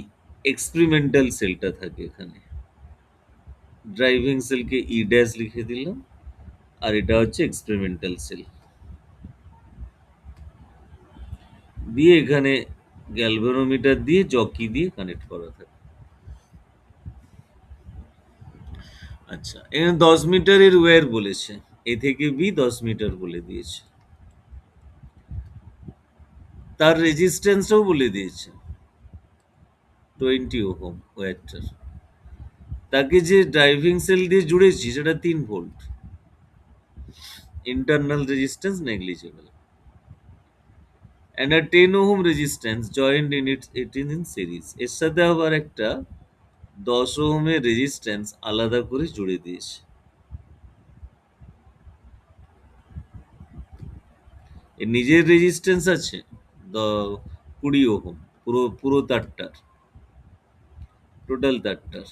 এক্সপেরিমেন্টাল সেলটা থাকে এখানে। ড্রাইভিং সেলকে ই ড্যাশ লিখে দিলাম, আর এটা হচ্ছে এক্সপেরিমেন্টাল সেল। দিয়ে এখানে গ্যালভানোমিটার দিয়ে জকি দিয়ে কানেক্ট করা থাকে। আচ্ছা, এখানে 10 মিটারের ওয়্যার বলেছে, এ থেকে বি 10 মিটার বলে দিয়েছে। তার রেজিস্ট্যান্সটাও বলে দিয়েছে, 20 ওহম ওয়্যারটার। তাকে যে ড্রাইভিং সেল দিয়ে জুড়েছি সেটা 3 volt, internal resistance negligible, and a 10 ohm resistance joined in it in series। এর সাথে আবার একটা 10 ওহমের রেজিস্ট্যান্স আলাদা করে জুড়ে দিয়েছে। এর নিজের রেজিস্ট্যান্স আছে 20 ওহম, পুরো পুরো তারটার, টোটাল তারটার।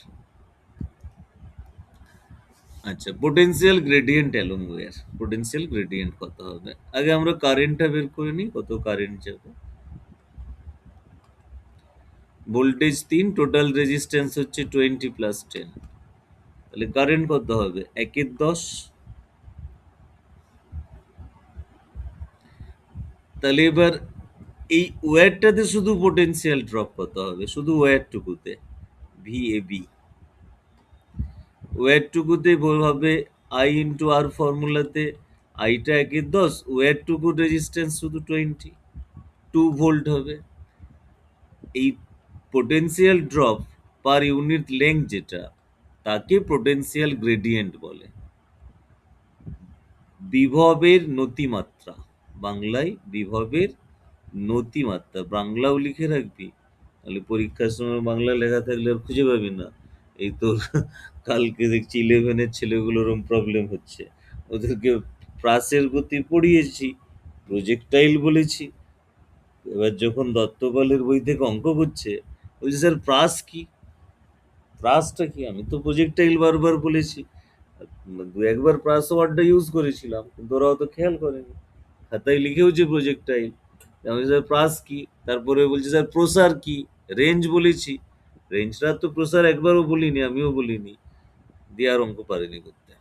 আচ্ছা, potential gradient along wire. Potential gradient কত হবে? আগে আমরা কারেন্টটা বের করে নিই, কত কারেন্ট যাবে। ভোল্টেজ 3, টোটাল রেজিস্ট্যান্স হচ্ছে 20 প্লাস 10। তাহলে কারেন্ট কত হবে? 1 এর 10। তাহলে এবার এই ওয়্যারটাতে শুধু পোটেনশিয়াল ড্রপ কত হবে? শুধু ওয়্যারটুকুতে, VAB। ওয়্যারটুকুতে হবে I ইন্টু আর ফর্মুলাতে, আইটা 1 এর 10, ওয়্যারটুকুর রেজিস্ট্যান্স শুধু 20, 2 ভোল্ট হবে। এই পোটেনশিয়াল ড্রপ পার ইউনিট লেংথ যেটা, তাকে পোটেনশিয়াল গ্রেডিয়েন্ট বলে। বিভবের নতিমাত্রা, বাংলায় বিভবের নতিমাত্রা। বাংলাও লিখে রাখবি, তাহলে পরীক্ষার সময় বাংলা লেখা থাকলে আর খুঁজে পাবি না। এই তোর কালকে দেখছি 11-এর ছেলেগুলোর ওরম প্রবলেম হচ্ছে। ওদেরকে প্রাসের গতি পড়িয়েছি, প্রজেক্টাইল বলেছি। এবার যখন দত্তপালের বই থেকে অঙ্ক করছে, বলছে স্যার প্রাস কি? প্রাসটা কি? আমি তো প্রজেক্টাইল বারবার বলেছি, দু একবার প্রাস ওয়ার্ডটা ইউজ করেছিলাম, কিন্তু ওরা অত খেয়াল করেনি। খাতায় লিখেওছে প্রজেক্টাইল, আমি স্যার প্রাস কি? তারপরে বলছে স্যার প্রসার কি? রেঞ্জ বলেছি, রেঞ্জটা তো প্রসার একবারও বলিনি, আমিও বলিনি। দিয়ে আর অঙ্ক পারেনি করতে।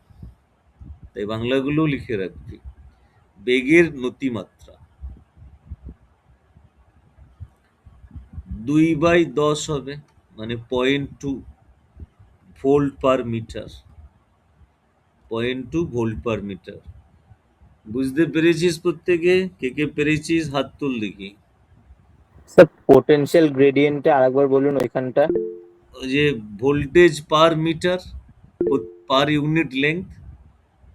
তাই বাংলাগুলোও লিখে রাখবি। বেগের নতিমাত্রা 2/10 হবে, মানে 0.2 volt per metre. 0.2 volt per metre. বুঝতে পেরেছিস প্রত্যেকে? কে কে পেরেছিস হাত তুল দেখি। স্যার পোটেনশিয়াল গ্রেডিয়েন্টটা আরেকবার বলুন ওইখানটা। ওই যে voltage per metre, per unit length,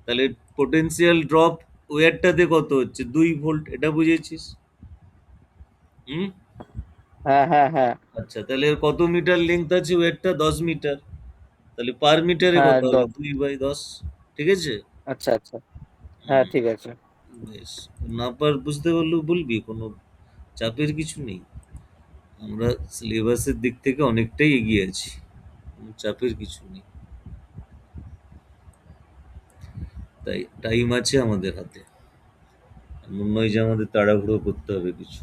তাহলে পোটেনশিয়াল ড্রপ ওয়্যারটাতে কত হচ্ছে? 2 ভোল্ট, এটা বুঝেছিস? হুম? হ্যাঁ হ্যাঁ হ্যাঁ আচ্ছা, তাহলে এর কত মিটার লেংথ আছে ওয়্যারটা? 10 মিটার। তাহলে পার মিটারে হ্যাঁ কত হবে? একদম। 2/10। ঠিক আছে? আচ্ছা আচ্ছা। হ্যাঁ হুম, ঠিক আছে। বেশ। না বুঝতে পারলেও বলবি, কোনো চাপের কিছু নেই। আমরা সিলেবাসের দিক থেকে অনেকটাই এগিয়ে আছি, কোনো চাপের কিছু নেই। তাই টাইম আছে আমাদের হাতে, এমন নয় যে আমাদের তাড়াহুড়ো করতে হবে কিছু।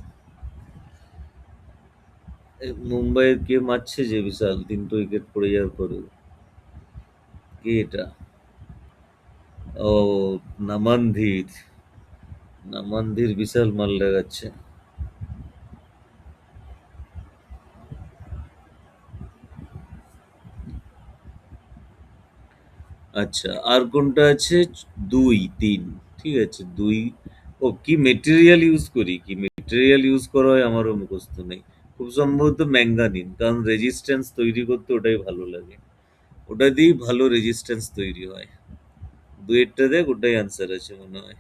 মুম্বাইয়ের কে মারছে যে বিশাল 3টে উইকেট পড়ে যাওয়ার পরেও, কে এটা? ও, নামানধীর। নামানধীর বিশাল মাল লাগাচ্ছে। আচ্ছা, আর কোনটা আছে? 2, 3। ঠিক আছে, 2। ও, কি মেটেরিয়াল ইউজ করি, কি মেটেরিয়াল ইউজ করা হয় আমারও মুখস্থ নেই। খুব সম্ভবত ম্যাঙ্গানিন, কারণ রেজিস্ট্যান্স তৈরি করতে ওটাই ভালো লাগে। ওটা দিয়েই ভালো রেজিস্ট্যান্স তৈরি হয়। 2 এরটা দেখ, ওটাই আনসার আছে মনে হয়।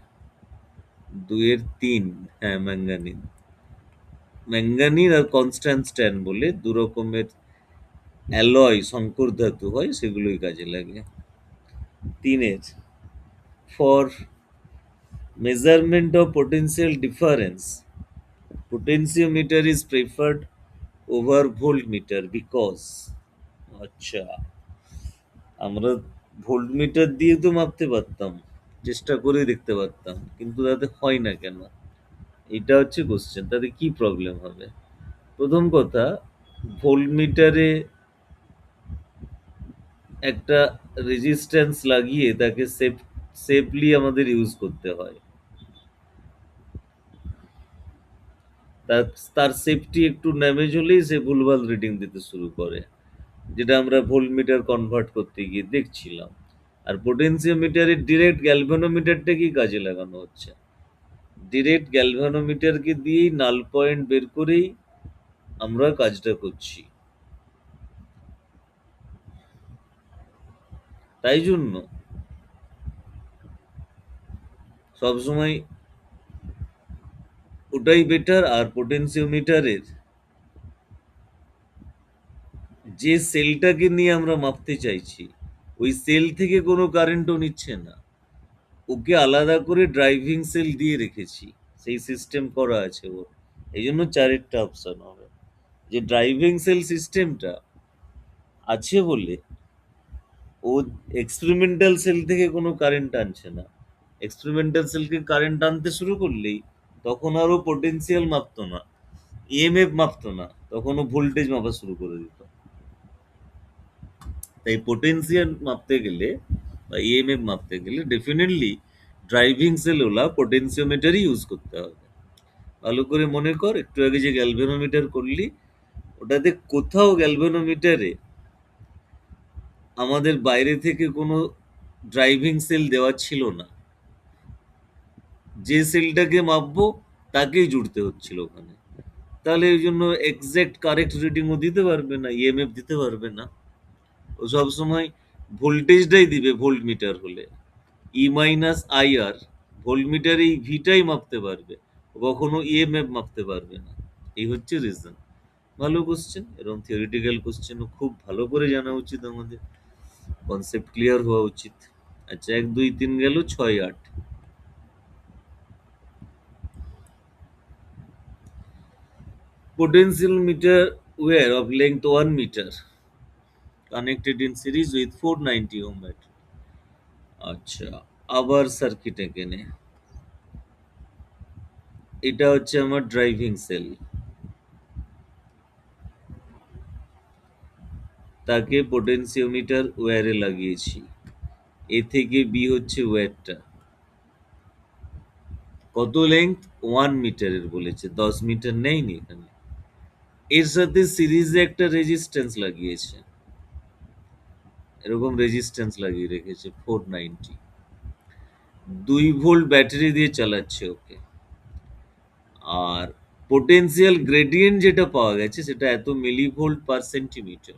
2 এর 3, হ্যাঁ ম্যাঙ্গানিন। ম্যাঙ্গানিন আর কনস্ট্যান্ট বলে 2 রকমের অ্যালয় সংকর ধাতু হয়, সেগুলোই কাজে লাগে। 3 এর, for measurement of potential difference, potentiometer is preferred over voltmeter because, আচ্ছা, আমরা ভোল্টমিটার দিয়ে তো মাপতে পারতাম, চেষ্টা করে দেখতে পারতাম, কিন্তু তাতে হয় না কেন? এটা হচ্ছে কোশ্চেন। তাতে কি প্রবলেম হবে? প্রথম কথা, ভোল্টমিটারে একটা রেজিস্ট্যান্স লাগিয়ে তাকে সেফলি আমাদের ইউজ করতে হয়। তার তার সেফটি একটু ড্যামেজ হলেই সে ভুলভাল রিডিং দিতে শুরু করে, যেটা আমরা ভোল্টমিটার কনভার্ট করতে গিয়ে দেখছিলাম। আর পোটেনশিওমিটারের ডিরেক্ট গ্যালভানোমিটারটাকেই কাজে লাগানো হচ্ছে। ডিরেক্ট গ্যালভানোমিটারকে দিয়েই নাল পয়েন্ট বের করেই আমরা কাজটা করছি। তাই জন্য সবসময় ওটাই বেটার। আর পোটেনশিওমিটারের যে সেলটাকে নিয়ে আমরা মাপতে চাইছি, ওই সেল থেকে কোনো কারেন্টও নিচ্ছে না, ওকে আলাদা করে ড্রাইভিং সেল দিয়ে রেখেছি, সেই সিস্টেম করা আছে ওর। এই জন্য 4-এরটা অপশন হবে, যে ড্রাইভিং সেল সিস্টেমটা আছে বলে ও এক্সপেরিমেন্টাল সেল থেকে কোনো কারেন্ট আনছে না। এক্সপেরিমেন্টাল সেলকে কারেন্ট আনতে শুরু করলেই তখন আর ও পোটেনশিয়াল মাপতো না, ইএমএফ মাপতো না, তখন ও ভোল্টেজ মাপা শুরু করে দিত। তাই পোটেনশিয়াল মাপতে গেলে বা ইএমএফ মাপতে গেলে ডেফিনেটলি ড্রাইভিং সেল ওলা পোটেনশিওমিটারই ইউজ করতে হবে। ভালো করে মনে কর, একটু আগে যে গ্যালভানোমিটার করলি, ওটাতে কোথাও গ্যালভানোমিটারে আমাদের বাইরে থেকে কোনো ড্রাইভিং সেল দেওয়া ছিল না। যে সেলটাকে মাপবো তাকেই জুড়তে হচ্ছিল ওখানে। তাহলে ওই জন্য এক্সাক্ট কারেক্ট রিডিংও দিতে পারবে না, ইএমএফ দিতে পারবে না। ও সবসময় ভোল্টেজটাই দিবে ভোল্টমিটার হলে। ই মাইনাস আইআর, ভোল্টমিটার এই ভিটাই মাপতে পারবে, ও কখনো ইএমএফ মাপতে পারবে না। এই হচ্ছে রিজন। ভালো কোশ্চেন, এরকম থিওরিটিক্যাল কোশ্চেনও খুব ভালো করে জানা উচিত আমাদের, কনসেপ্ট ক্লিয়ার হওয়া উচিত। আচ্ছা, 1, 2, 3 গেল, 6, 8। Potential meter wire of length 1 meter connected in series with 490 ohm battery. আচ্ছা, আবার সার্কিট এখানে, এটা হচ্ছে আমার ড্রাইভিং সেল, তাকে পোটেনশিওমিটার ওয়্যারে লাগিয়েছি। এ থেকে বি হচ্ছে ওয়্যারটা, কত লেংথ? 1 মিটারের বলেছে, 10 মিটার নেয়নি এখানে। এর সাথে সিরিজে একটা রেজিস্ট্যান্স লাগিয়েছে, এরকম রেজিস্ট্যান্স লাগিয়ে রেখেছে 490। 2 ভোল্ট ব্যাটারি দিয়ে চালাচ্ছে ওকে। আর পোটেনশিয়াল গ্রেডিয়েন্ট যেটা পাওয়া গেছে সেটা এত মিলিভোল্ট পার সেন্টিমিটার।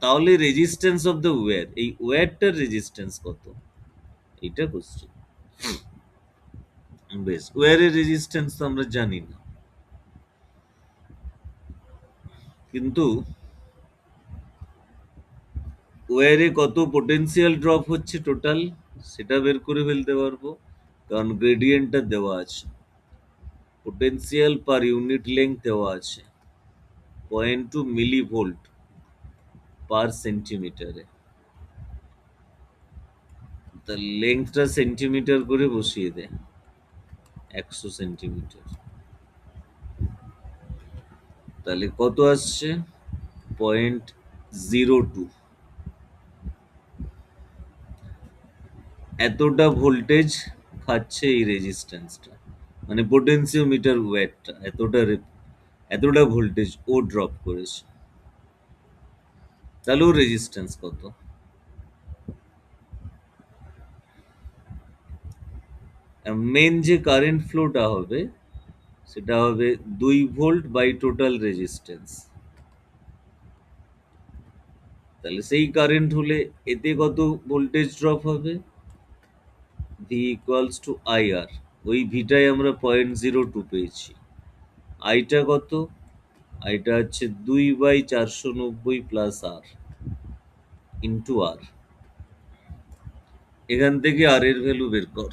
তাহলে রেজিস্ট্যান্স অফ দ্য ওয়্যার, এই ওয়্যারটার রেজিস্ট্যান্স কত, এটা কোশ্চেন। বেশ, ওয়্যারের রেজিস্ট্যান্স তো আমরা জানি না, কিন্তু ওয়্যারে কত পোটেনশিয়াল ড্রপ হচ্ছে টোটাল সেটা বের করে ফেলতে পারবো, কারণ গ্রেডিয়েন্টটা দেওয়া আছে। পোটেনশিয়াল পার ইউনিট লেন্থ দেওয়া আছে 0.2 মিলিভোল্ট পার সেন্টিমিটারে। তা লেন্থটা সেন্টিমিটার করে বসিয়ে দে, 100 সেন্টিমিটার। তাহলে কত আসছে, 0.02। এতটা ভোল্টেজ খাচ্ছে এই রেজিস্ট্যান্সটা, মানে পোটেনশিওমিটার ওয়্যারটা এতটা ভোল্টেজ ও ড্রপ করেছে। তাহলে ওর রেজিস্ট্যান্স কত? মেন যে কারেন্ট ফ্লোটা হবে সেটা হবে 2 ভোল্ট বাই টোটাল রেজিস্ট্যান্স। তাহলে সেই কারেন্ট হলে এতে কত ভোল্টেজ ড্রপ হবে, ভি ইকুয়ালস টু আই আর। ওই ভিটাই আমরা 0.02 পেয়েছি। আইটা কত, আইটা হচ্ছে 2/490 প্লাস আর ইন্টু আর। এখান থেকে আর এর ভ্যালু বের কর,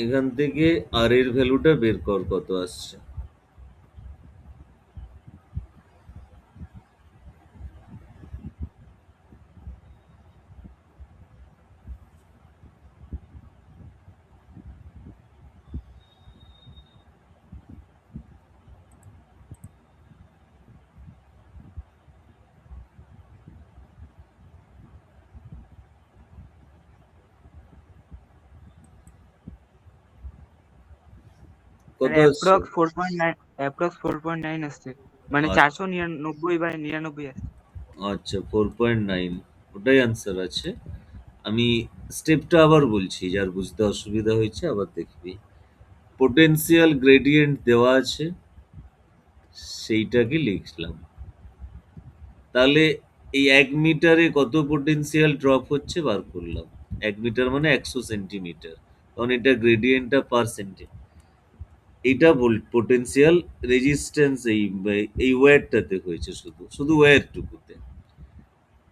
এখান থেকে আর এর ভ্যালুটা বের কর কত আসছে। কত আসছে? অ্যাপ্রক্স 4.9 আসছে, মানে আচ্ছা, 499/99 আসছে। আচ্ছা, 4.9, ওটাই আনসার আছে। আমি স্টেপটা আবার বলছি, যার বুঝতে অসুবিধা হয়েছে আবার দেখবি। পোটেনশিয়াল গ্রেডিয়েন্ট দেওয়া আছে, সেইটাকে লিখলাম। তাহলে এই 1 মিটারে কত পোটেনশিয়াল ড্রপ হচ্ছে বার করলাম। 1 মিটার মানে 100 সেন্টিমিটার, কারণ এটা গ্রেডিয়েন্টটা পার সেন্টি। এইটা পোটেনশিয়াল রেজিস্ট্যান্স এই ওয়্যারটাতে হয়েছে, শুধু শুধু ওয়্যারটুকুতে।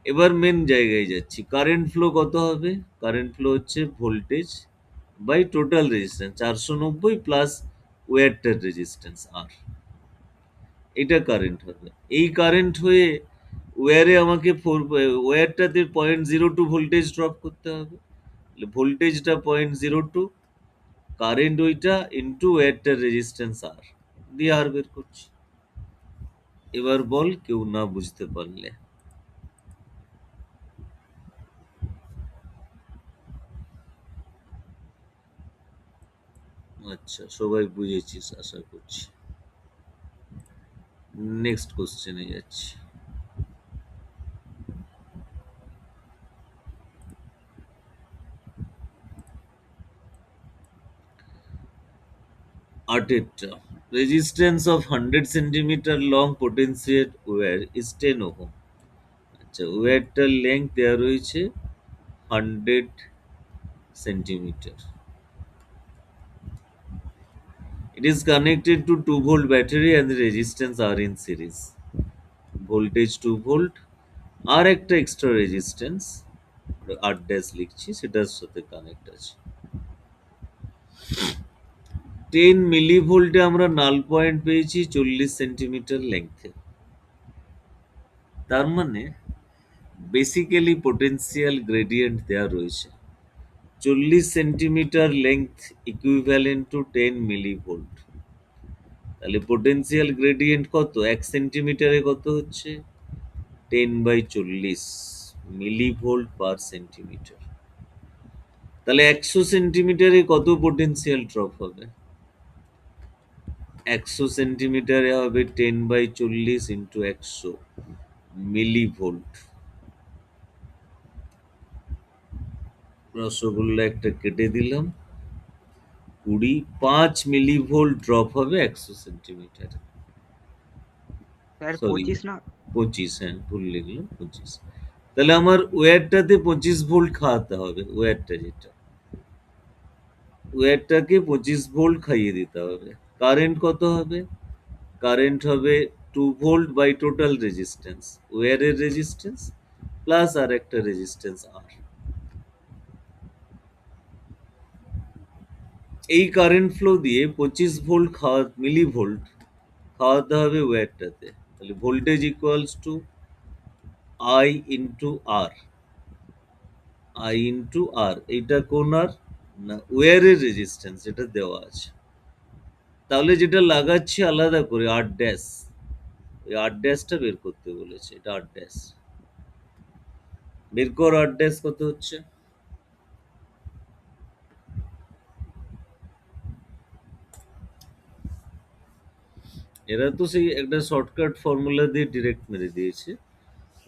এবার মেন জায়গায় যাচ্ছি, কারেন্ট ফ্লো কত হবে? কারেন্ট ফ্লো হচ্ছে voltage by total resistance 490 plus ওয়্যারটার রেজিস্ট্যান্স আর, এটা কারেন্ট হবে। এই কারেন্ট হয়ে ওয়্যারে আমাকে ওয়্যারটাতে 0.02 ভোল্টেজ ড্রপ করতে হবে। ভোল্টেজটা 0.02, কারেন্ট ওইটা ইন্টু ওয়্যারটার রেজিস্ট্যান্স আর, দিয়ে আর বের করছি। এবার বল কেউ না বুঝতে পারলে। আচ্ছা, সবাই বুঝেছিস আশা করছি। নেক্সট কোশ্চেনে যাচ্ছি। আটেরটা, resistance of 100 centimetre long potentiometer wire is 10 ohm. আচ্ছা, ওয়্যারটার লেন্থ দেওয়া রয়েছে 100 centimetre. It is connected to 2 volt battery and the resistance are in series. Voltage 2 volt আর একটা এক্সট্রা রেজিস্ট্যান্স 8 ড্যাশ লিখছি, সেটার সাথে কানেক্ট আছে। 10 মিলিভোল্টে আমরা নাল পয়েন্ট পেয়েছি 40 সেন্টিমিটার লেন্থে। তার মানে বেসিক্যালি পোটেনশিয়াল গ্রেডিয়েন্ট দেওয়া রয়েছে 40 centimetre length equivalent to 10 millivolt. তাহলে পোটেনশিয়াল গ্রেডিয়েন্ট কত, 1 সেন্টিমিটারে কত হচ্ছে, 10/40 মিলিভোল্ট পার সেন্টিমিটার। তাহলে 100 সেন্টিমিটারে কত পোটেনশিয়াল ড্রপ হবে, 100 সেন্টিমিটারে হবে 10/40 ইন্টু 100 মিলিভোল্ট। রসগোল্লা একটা কেটে দিলাম, 20, 5 মিলিভোল্ট ড্রপ হবে 100 সেন্টিমিটার। স্যার সরি 25 না? 25, হ্যাঁ ভুল লিখলাম 25। তাহলে আমার ওয়্যারটাতে 25 ভোল্ট খাওয়াতে হবে, ওয়্যারটা যেটা, ওয়্যারটাকে 25 ভোল্ট খাইয়ে দিতে হবে। কারেন্ট কত হবে? কারেন্ট হবে 2 ভোল্ট বাই টোটাল রেজিস্ট্যান্স, ওয়্যারের রেজিস্ট্যান্স প্লাস আর একটা রেজিস্ট্যান্স আর। এই কারেন্ট ফ্লো দিয়ে 25 ভোল্ট মিলি ভোল্ট খাওয়াতে হবে ওয়্যারটাতে। তাহলে voltage equals to I into R, I into R, এইটা কোন আর? না ওয়্যারের রেজিস্ট্যান্স যেটা দেওয়া আছে। তাহলে যেটা লাগাচ্ছি আলাদা করে আর ড্যাশ, ওই আর ড্যাশটা বের করতে বলেছে, এটা আর ড্যাশ। বের কর আর ড্যাশ কত হচ্ছে। এরা তো সেই একটা শর্টকাট ফর্মুলা দিয়ে ডিরেক্ট মেরে দিয়েছে,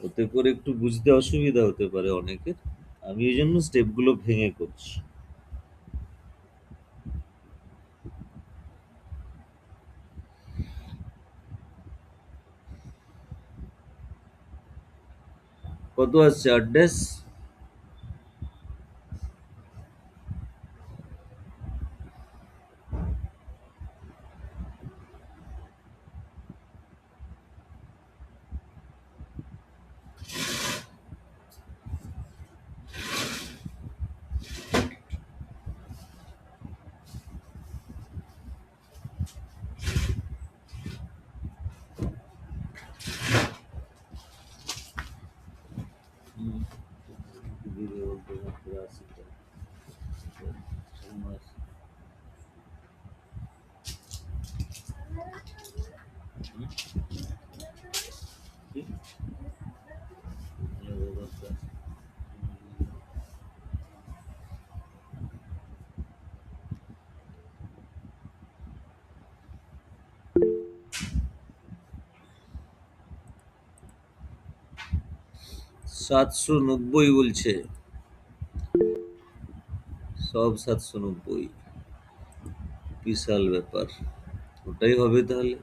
ওতে করে একটু বুঝতে অসুবিধা হতে পারে অনেকের, আমি এই জন্য স্টেপগুলো ভেঙে করছি। কত আসছে আর ড্যাশ? সাতশো নব্বই বলছে, সব 790, বিশাল ব্যাপার। ওটাই হবে তাহলে,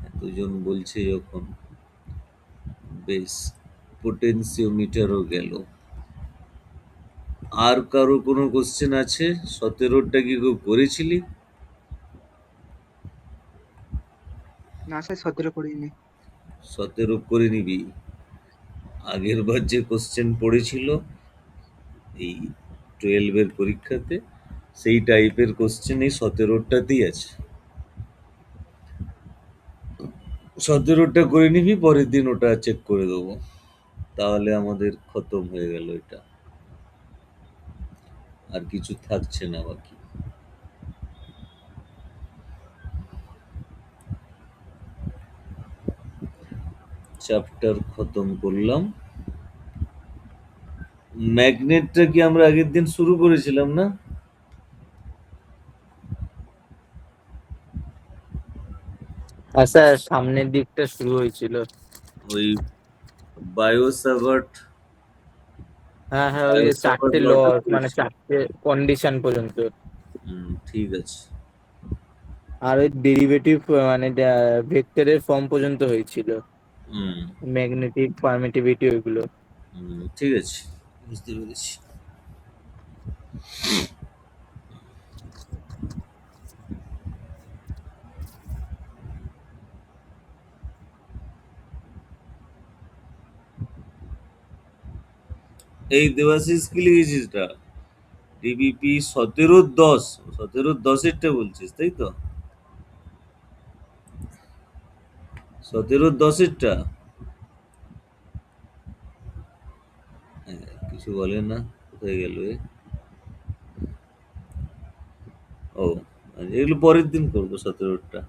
এতজন বলছে যখন। বেশ, পোটেনশিওমিটারও গেল। আর কারো কোনো কোশ্চেন আছে? 17টা কি কেউ করেছিলি? না স্যার 17 করিনি। 17 করে নিবি। আগের বার যে কোশ্চেন পড়েছিল এই 12 এর পরীক্ষাতে, সেই টাইপের কোশ্চেন এই 17টাতেই আছে। 17টা করে নিবি, পরের দিন ওটা চেক করে দেবো, তাহলে আমাদের খতম হয়ে গেল এটা, আর কিছু থাকছে না বাকি। চ্যাপ্টার খতম করলাম। ম্যাগনেটটা কি আমরা আগের দিন শুরু করেছিলাম না? আর স্যার সামনের দিকটা শুরু হয়েছিল। ওই বায়ো সাভার্ট, হ্যাঁ হ্যাঁ, ওই বায়ো যে সাভার্ট চারটে ল, লটা মানে করেছিল। চারটে কন্ডিশন পর্যন্ত। ঠিক আছে। আর ওই ডেরিভেটিভ, মানে ভেক্টরের ফর্ম পর্যন্ত হয়েছিল, হুম ম্যাগনেটিক পারমিটিভিটি ওইগুলো। ঠিক আছে, বুঝতে পেরেছি। এই দেবাশিস কি লিখেছিস টা? ডিবিপি 17-10, 17-10-এরটা বলছিস তাই তো? 17-10-এরটা? কিছু বলে না, কোথায় গেল এ? ও আচ্ছা, এগুলো পরের দিন করবো 17টা,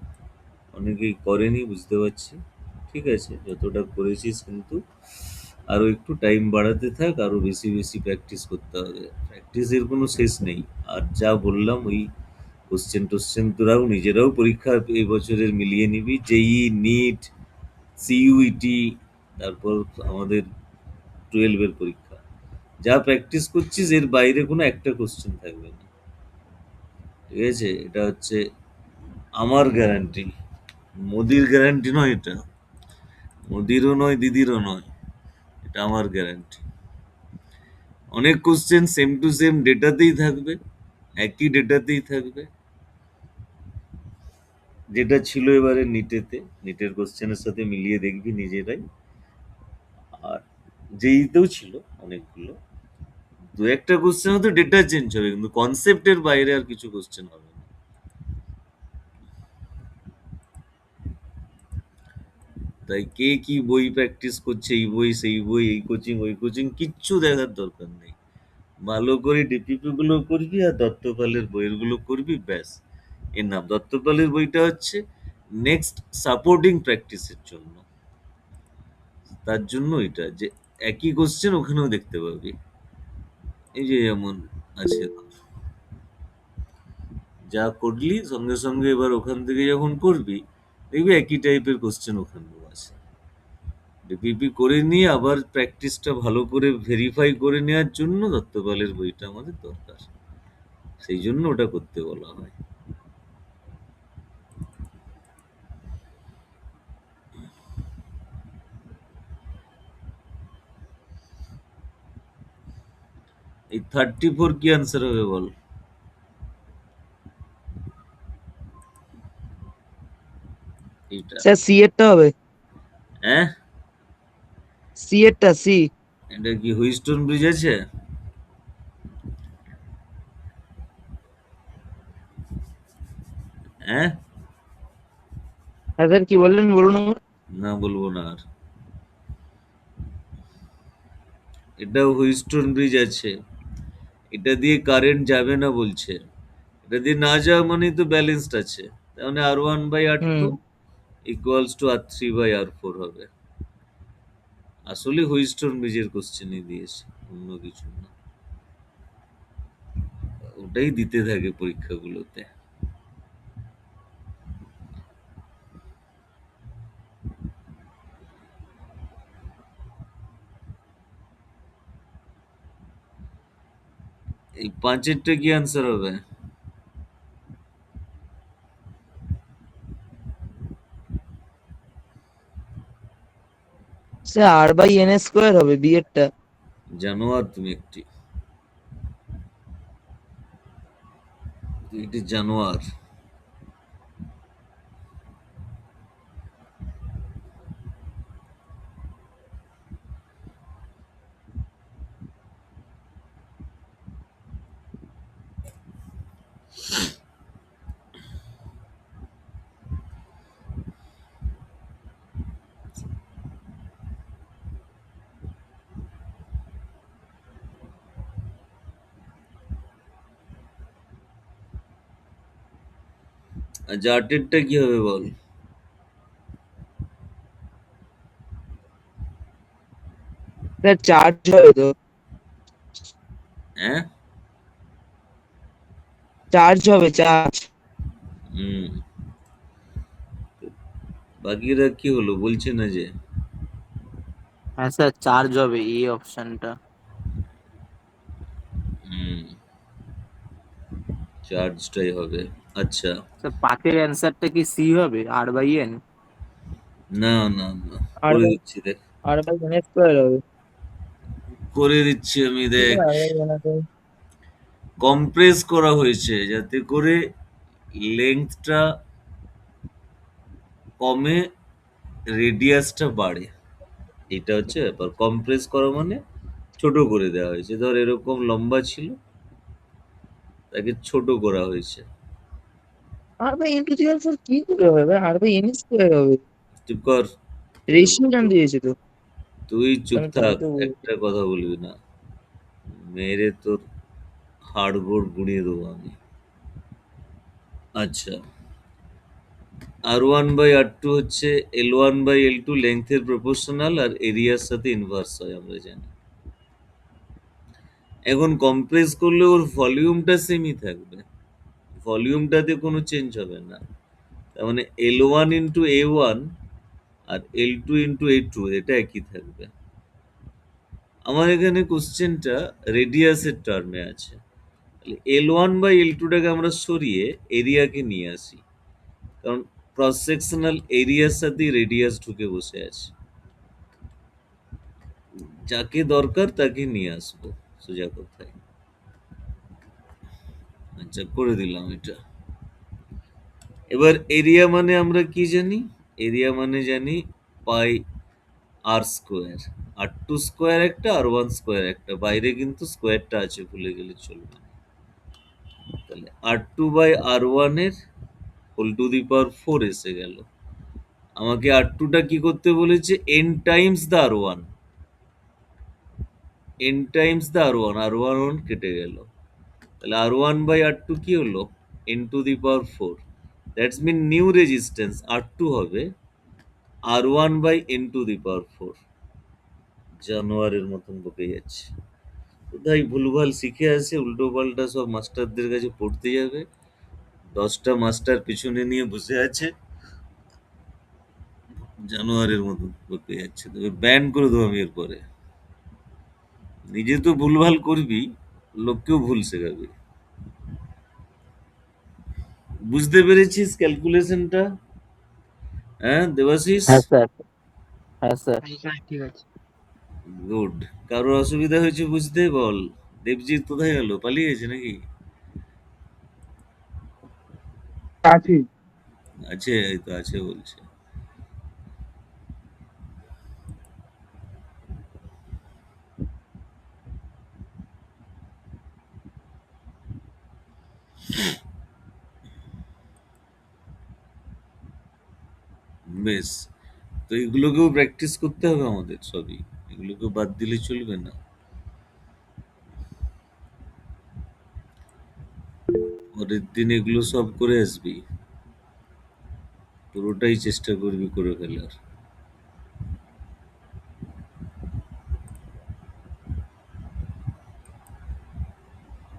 অনেকেই করেনি বুঝতে পারছি। ঠিক আছে, যতটা করেছিস কিন্তু আরো একটু টাইম বাড়াতে থাক, আরো বেশি বেশি প্র্যাকটিস করতে হবে, প্র্যাকটিসের কোনো শেষ নেই। আর যা বললাম ওই কোশ্চেন টোশ্চেন তোরাও নিজেরাও পরীক্ষা এই বছরের মিলিয়ে নিবি, জেই, নিট, সিইউইটি, তারপর আমাদের 12-এর পরীক্ষা, যা প্র্যাকটিস করছিস এর বাইরে কোনো একটা কোশ্চেন থাকবে না। ঠিক আছে, এটা হচ্ছে আমার গ্যারান্টি, মোদির গ্যারান্টি নয় এটা। মোদিরও নয়, দিদিরও নয়, এটা আমার গ্যারান্টি। অনেক কোশ্চেন সেম টু সেম ডেটাতেই থাকবে, একই ডেটাতেই থাকবে, যেটা ছিল এবারে নিটেতে, নিটের কোশ্চেনের সাথে মিলিয়ে দেখবি নিজেরাই। আর যেইতেও ছিল অনেকগুলো, দু একটা কোশ্চেন হয়তো ডেটা চেঞ্জ হবে, কিন্তু কনসেপ্টের বাইরে আর কিছু কোশ্চেন হবে না। তাই কে কি বই প্র্যাকটিস করছে, এই বই সেই বই, এই কোচিং ওই কোচিং, কিচ্ছু দেখার দরকার নেই। ভালো করে ডিপিপি গুলো করবি আর দত্তপালের বইয়ের গুলো করবি, ব্যাস। এর নাম দত্তপালের বইটা হচ্ছে নেক্সট সাপোর্টিং প্র্যাকটিসের জন্য। তার জন্য এটা যে একই কোশ্চেন ওখানেও দেখতে পাবি। এই যে যেমন আছে, যা করলি সঙ্গে সঙ্গে এবার ওখান থেকে যখন করবি, দেখবি একই টাইপের কোশ্চেন ওখানেও আছে। ডিপিপি করে নিয়ে আবার প্র্যাকটিসটা ভালো করে ভেরিফাই করে নেওয়ার জন্য দত্তপালের বইটা আমাদের দরকার। সেই জন্য ওটা করতে বলা হয়। এই 34 কি আনসার হবে বল? এইটা, স্যার সি এরটা হবে, হ্যাঁ? সি এরটা, সি। এটা কি হুইস্টন ব্রিজ আছে? হ্যাঁ? হ্যাঁ স্যার, কি বললেন বলুন আমাকে। না, বলবো না আর। এটাও হুইস্টন ব্রিজ আছে, এটা দিয়ে কারেন্ট যাবে না বলছে। এটা দিয়ে না যাওয়া মানেই তো ব্যালেন্সড আছে, তার মানে R1/R2 hmm. Equals to R3/R4 হবে। আসলে হুইস্টন ব্রিজের কোশ্চেনই দিয়েছে, অন্য কিছু না। ওটাই দিতে থাকে পরীক্ষাগুলোতে। এই 5-এরটা কি আনসার হবে? স্যার R/N² হবে বি এরটা। জানো আর তুমি একটি, তুই একটি জানোয়ার। আর জাটেরটা কি হবে বল? স্যার চার্জ হবে তো, হ্যাঁ? চার্জ হবে, চার্জ। হুম। বাকিরা কি হলো বলছে না যে? হ্যাঁ স্যার, চার্জ হবে এই অপশনটা। হুম, চার্জটাই হবে। আচ্ছা, স্যার 5-এর অ্যান্সারটা কি সি হবে, R/N? না না না, আর করে বাই দিচ্ছি দেখ, R/N² হবে। করে দিচ্ছি আমি ঠিক দেখ। আছে, R/N²। কম্প্রেস করা হয়েছে যাতে করে লেন্থটা কমে, রেডিয়াসটা বাড়ে। এটা হচ্ছে ব্যাপার। কম্প্রেস করা মানে ছোট করে দেওয়া হয়েছে। ধর এরকম লম্বা ছিল, তাকে ছোট করা হয়েছে। R/N² কি করে হবে ভাই? R/N² হবে। চুপ কর, তোকে রেশিও বলবো। জানতে দিয়েছে তো। তুই চুপ তাহলে থাক, তো একটা কথা বলবি না, মেরে তোর হাড়গোড় গুঁড়িয়ে দেবো আমি। আচ্ছা, R1/R2 হচ্ছে L1/L2 লেন্থের প্রপোর্শনাল আর এরিয়ার সাথে ইনভার্স হয়, আমরা জানি। এখন কম্প্রেস করলে ওর ভলিউমটা সেমই থাকবে, ভলিউমটাতে কোনো চেঞ্জ হবে না। তার মানে L1 ইন্টু A1 আর L2 ইন্টু A2 এটা একই থাকবে। আমার এখানে কোশ্চেনটা রেডিয়াসের টার্মে আছে, তাহলে L1/L2টাকে আমরা সরিয়ে এরিয়াকে নিয়ে আসি, কারণ ক্রস সেকশনাল এরিয়ার সাথেই রেডিয়াস ঢুকে বসে আছে। যাকে দরকার তাকে নিয়ে আসবো, সোজা কথায়। আচ্ছা, করে দিলাম এটা। এবার এরিয়া মানে আমরা কি জানি? এরিয়া মানে জানি পাই আর স্কোয়ার। আর টু স্কোয়ার একটা, আর ওয়ান স্কোয়ার একটা, বাইরে কিন্তু স্কোয়ারটা আছে, ভুলে গেলে চলবে না। তাহলে R two by R one এর whole to the power four এসে গেল। আমাকে আর টুটা কি করতে বলেছে? N times the R one, N times the R one, R one one কেটে গেল। তাহলে R one by R two কি হলো? N to the power four. That's mean new resistance R two হবে R one by N to the power four. জানোয়ারের মতন বকে যাচ্ছে, কোথায় ভুলভাল শিখে আসে, উল্টো পাল্টা সব মাস্টারদের কাছে পড়তে যাবে। 10টা মাস্টার পিছনে নিয়ে বসে আছে, জানোয়ারের মতন বকে যাচ্ছে। তবে ব্যান করে দেবো আমি এরপরে। নিজে তো ভুলভাল করবি, লোককেও ভুল শেখাবি। বুঝতে পেরেছিস ক্যালকুলেশনটা? হ্যাঁ দেবাশিস? হ্যাঁ স্যার, হ্যাঁ স্যার। হ্যাঁ স্যার ঠিক আছে। গুড। কারোর অসুবিধা হয়েছে বুঝতে? বল। দেবজিৎ কোথায় গেল? পালিয়ে গেছে নাকি? আছি। আছে, এই তো আছে বলছে। বেশ, তো এগুলোকেও প্র্যাকটিস করতে হবে আমাদের সবই, এগুলোকে বাদ দিলে চলবে না। পরের দিন এগুলো সব করে আসবি, পুরোটাই চেষ্টা করবি করে ফেলার।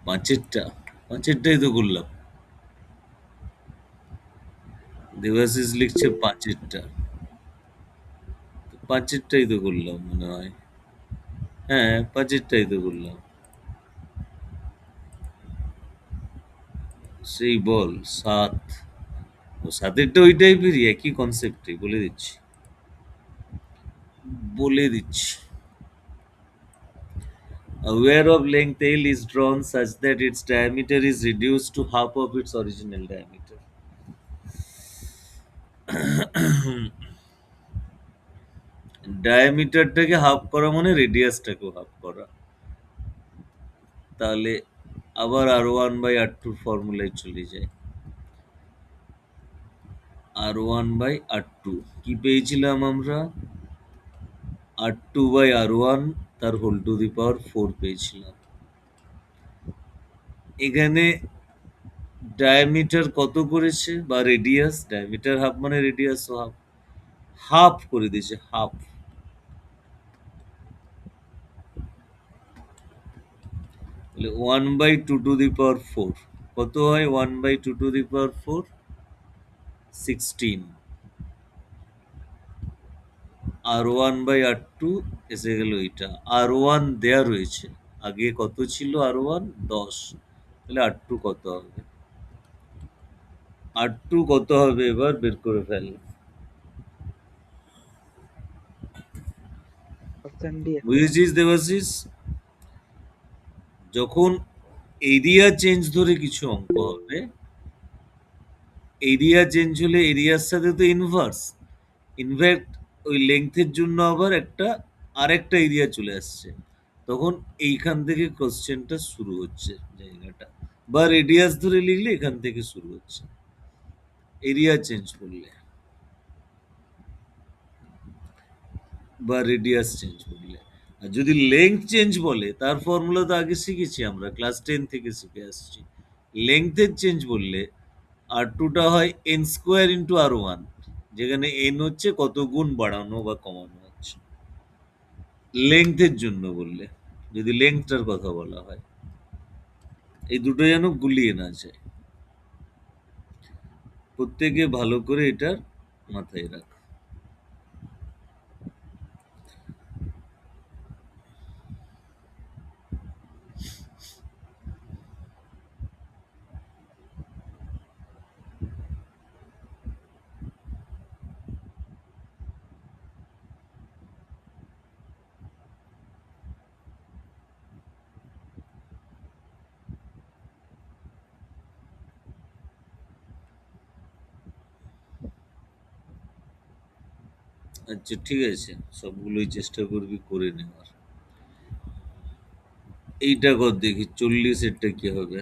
পাঁচেরটা, পাঁচেরটাই তো করলাম। দেবাশিস লিখছে পাঁচেরটা, তো পাঁচেরটাই তো করলাম মনে হয়। হ্যাঁ, পাঁচেরটাই তো করলাম। সেই বল সাত, ও সাতেরটা ওই টাইপেরই, একই কনসেপ্টে বলে দিচ্ছি, বলে দিচ্ছি। A wire of length L is drawn such that its diameter is reduced to half of its original diameter. ডায়ামিটারটাকে হাফ করা মানে রেডিয়াসটাকেও হাফ করা। তাহলে আবার আর ওয়ান বাই আর টুর ফর্মুলায় চলে যায়। R one by R two কি পেয়েছিলাম আমরা? R two by R one তার whole to the power four পেয়েছিলাম। এখানে ডায়ামিটার কত করেছে বা রেডিয়াস, ডায়ামিটার হাফ মানে রেডিয়াস হাফ, হাফ করে দিয়েছে হাফ। তাহলে one by two to the power four কত হয়? One by two to the power four 16। R one by R two এসে গেল এটা। আর ওয়ান দেয়া রয়েছে, আগে কত ছিল আর ওয়ান? 10। তাহলে আর টু কত হবে? আর টু কত হবে এবার বের করে ফেল। Option D. বুঝেছিস দেবাশিস? যখন এরিয়া চেঞ্জ ধরে কিছু অঙ্ক হবে, এরিয়া চেঞ্জ হলে এরিয়ার সাথে তো ইনভার্স, ইনফ্যাক্ট ওই লেংথের জন্য আবার একটা আরেকটা এরিয়া চলে আসছে, তখন এইখান থেকে কোশ্চেনটা শুরু হচ্ছে জায়গাটা, বা রেডিয়াস ধরে লিখলে এখান থেকে শুরু হচ্ছে এরিয়া চেঞ্জ করলে, বা রেডিয়াস চেঞ্জ করলে। আর যদি লেংথ চেঞ্জ বলে, তার ফর্মুলা তো আগে শিখেছি আমরা, ক্লাস 10 থেকে শিখে আসছি। লেংথের চেঞ্জ বললে আর টুটা হয় এন স্কোয়ার ইন্টু আর ওয়ান, যেখানে এন হচ্ছে কত গুণ বাড়ানো বা কমানো হচ্ছে। লেংথের জন্য বললে, যদি লেংথটার কথা বলা হয়, এই দুটো যেন গুলিয়ে না যায়। প্রত্যেকে ভালো করে এটার মাথায় রাখ। আচ্ছা ঠিক আছে, সবগুলোই চেষ্টা করবি করে নেওয়ার। এইটা কর দেখি 40 এরটা কি হবে।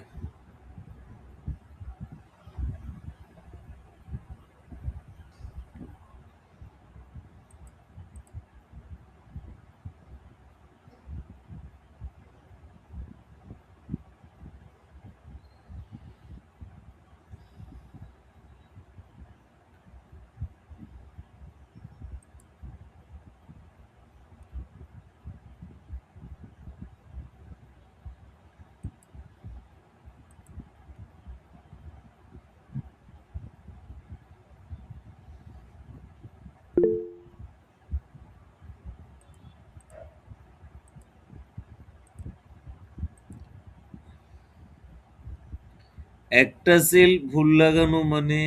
একটা সেল ভুল লাগানো মানে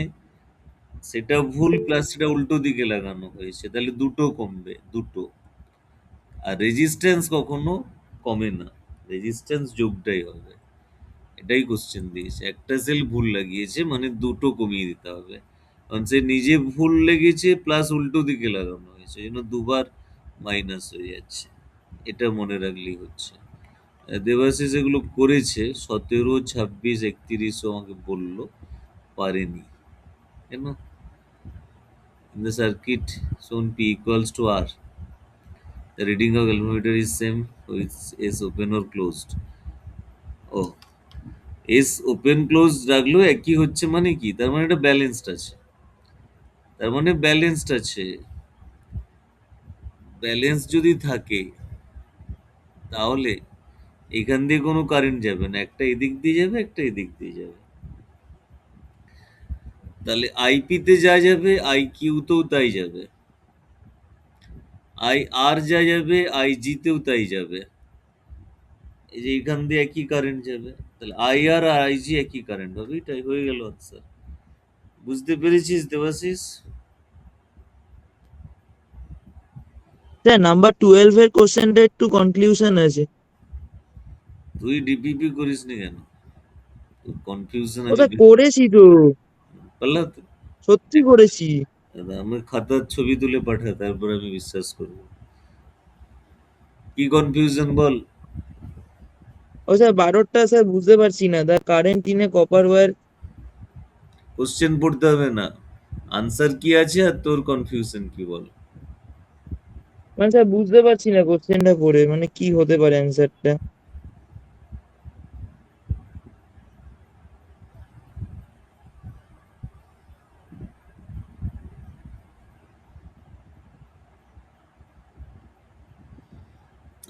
সেটা ভুল প্লাস সেটা উল্টো দিকে লাগানো হয়েছে, তাহলে দুটো কমবে, দুটো। আর রেজিস্ট্যান্স কখনো কমে না, রেজিস্ট্যান্স যোগটাই হবে। এটাই কোশ্চেন দিয়েছে, একটা সেল ভুল লাগিয়েছে মানে দুটো কমিয়ে দিতে হবে, কারণ সে নিজে ভুল লেগেছে প্লাস উল্টো দিকে লাগানো হয়েছে, এই জন্য দুবার মাইনাস হয়ে যাচ্ছে। এটা মনে রাখলেই হচ্ছে। দেবাশিস এগুলো করেছে, 17, 26, 31 ও আমাকে বললো পারেনি কেন। In the circuit shown P equals to R, the reading of galvanometer is same with S open or closed. ও, এস ওপেন ক্লোজ রাখলেও একই হচ্ছে মানে কি, তার মানে এটা ব্যালেন্সড আছে, তার মানে ব্যালেন্সড আছে। ব্যালেন্স যদি থাকে তাহলে এখান দিয়ে কোনো কারেন্ট যাবে না, একটা এদিক দিয়ে যাবে একটা এদিক দিয়ে যাবে। তাহলে আইপি তে যা যাবে আই কিউতেও তাই যাবে, আই আর যা যাবে আই জি তেও তাই যাবে। এই যে এখান দিয়ে একই কারেন্ট যাবে, তাহলে আই আর আই জি একই কারেন্ট হবে, এটাই হয়ে গেল আনসার। বুঝতে পেরেছিস দেবাশিস? স্যার নাম্বার 12 এর কোশ্চেনটা একটু কনফিউশন আছে। তুই ডিপিপি করিসনি কেন? তোর কনফিউশন আছে ওটা করেছি তো, পারলা তো? সত্যি করেছি। দাদা আমার খাতার ছবি তুলে পাঠা, তারপর আমি বিশ্বাস করবো। কি কনফিউশন বল। ও স্যার 12টা স্যার বুঝতে পারছি না, the current in a copper wire. Question পড়তে হবে না, আনসার কি আছে আর তোর কনফিউশন কি বল। মানে স্যার বুঝতে পারছি না কোশ্চেনটা পড়ে, মানে কি হতে পারে অ্যান্সারটা।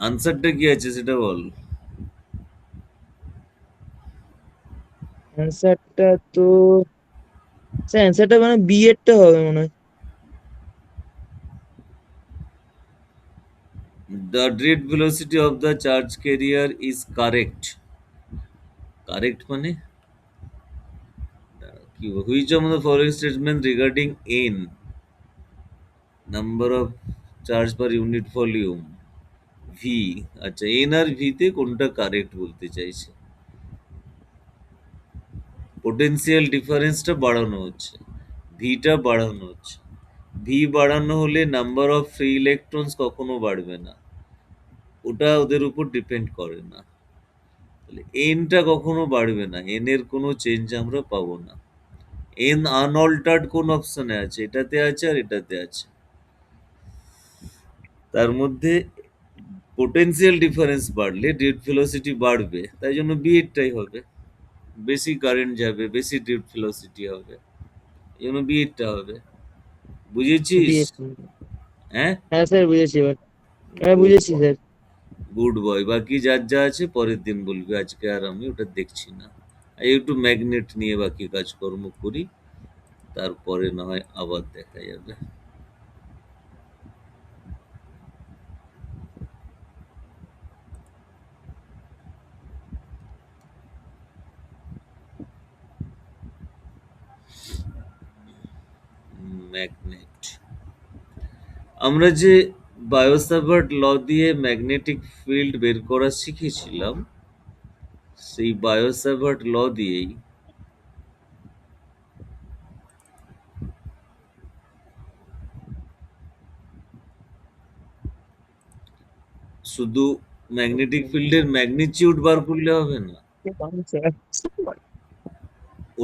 আনসারটা কি আছে সেটা বল। অ্যান্সারটা তো স্যার, অ্যান্সারটা মানে বি এরটা হবে মনে হয়। The dread velocity of the charge carrier is correct. Correct মানে কি, which of the following statement regarding N number of charge per unit volume V, আচ্ছা এন আর ভি তে কোনটা কারেক্ট বলতে চাইছে। পোটেনশিয়াল ডিফারেন্সটা বাড়ানো হচ্ছে, ভিটা বাড়ানো হচ্ছে। ভি বাড়ানো হলে নাম্বার অফ ফ্রি ইলেকট্রনস কখনো বাড়বে না, ওটা ওদের উপর ডিপেন্ড করে না। তাহলে এনটা কখনো বাড়বে না, এন এর কোনো চেঞ্জ আমরা পাবো না। এন আনঅল্টার্ড কোন অপশনে আছে, এটাতে আছে আর এটাতে আছে। তার মধ্যে পোটেনশিয়াল ডিফারেন্স বাড়লে ডেড ভেলোসিটি বাড়বে, তাই জন্য বি এরটাই হবে। বেশি কারেন্ট যাবে, বেশি ডেড ভেলোসিটি হবে, এই জন্য বি এরটা হবে। বি বুঝেছিস? এর। হ্যাঁ, হ্যাঁ স্যার বুঝেছি এবার। হ্যাঁ বুঝেছি স্যার। Good boy. বাকি যার যা আছে পরের দিন বলবি, আজকে আর আমি ওটা দেখছি না। এই একটু ম্যাগনেট নিয়ে বাকি কাজকর্ম করি, তারপরে না হয় আবার দেখা যাবে। ম্যাগনেট, আমরা যে বায়োসাভার্ট ল দিয়ে ম্যাগনেটিক ফিল্ড বের করা শিখেছিলাম, সেই বায়োসাভার্ট ল দিয়েই শুধু ম্যাগনেটিক ফিল্ডের ম্যাগনিটিউড বার করলে হবে না,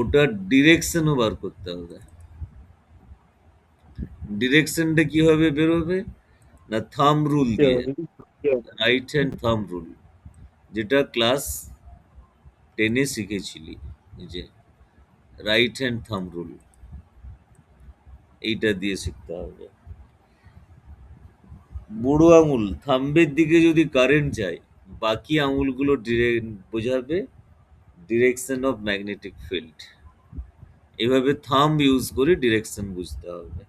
ওটার ডিরেকশনও বার করতে হবে। ডিরেকশনটা কিভাবে বেরোবে? না থাম্ব রুল দিয়ে, রাইট হ্যান্ড থাম্ব রুল, যেটা ক্লাস 10 শিখেছিলি, এই যে রাইট হ্যান্ড থাম্ব রুল, এইটা দিয়ে শিখতে হবে। বুড়ো আঙুল থাম্বের দিকে যদি কারেন্ট যায়, বাকি আঙুলগুলো বোঝাবে ডিরেকশন অফ ম্যাগনেটিক ফিল্ড। এভাবে থাম্ব ইউজ করে ডিরেকশন বুঝতে হবে।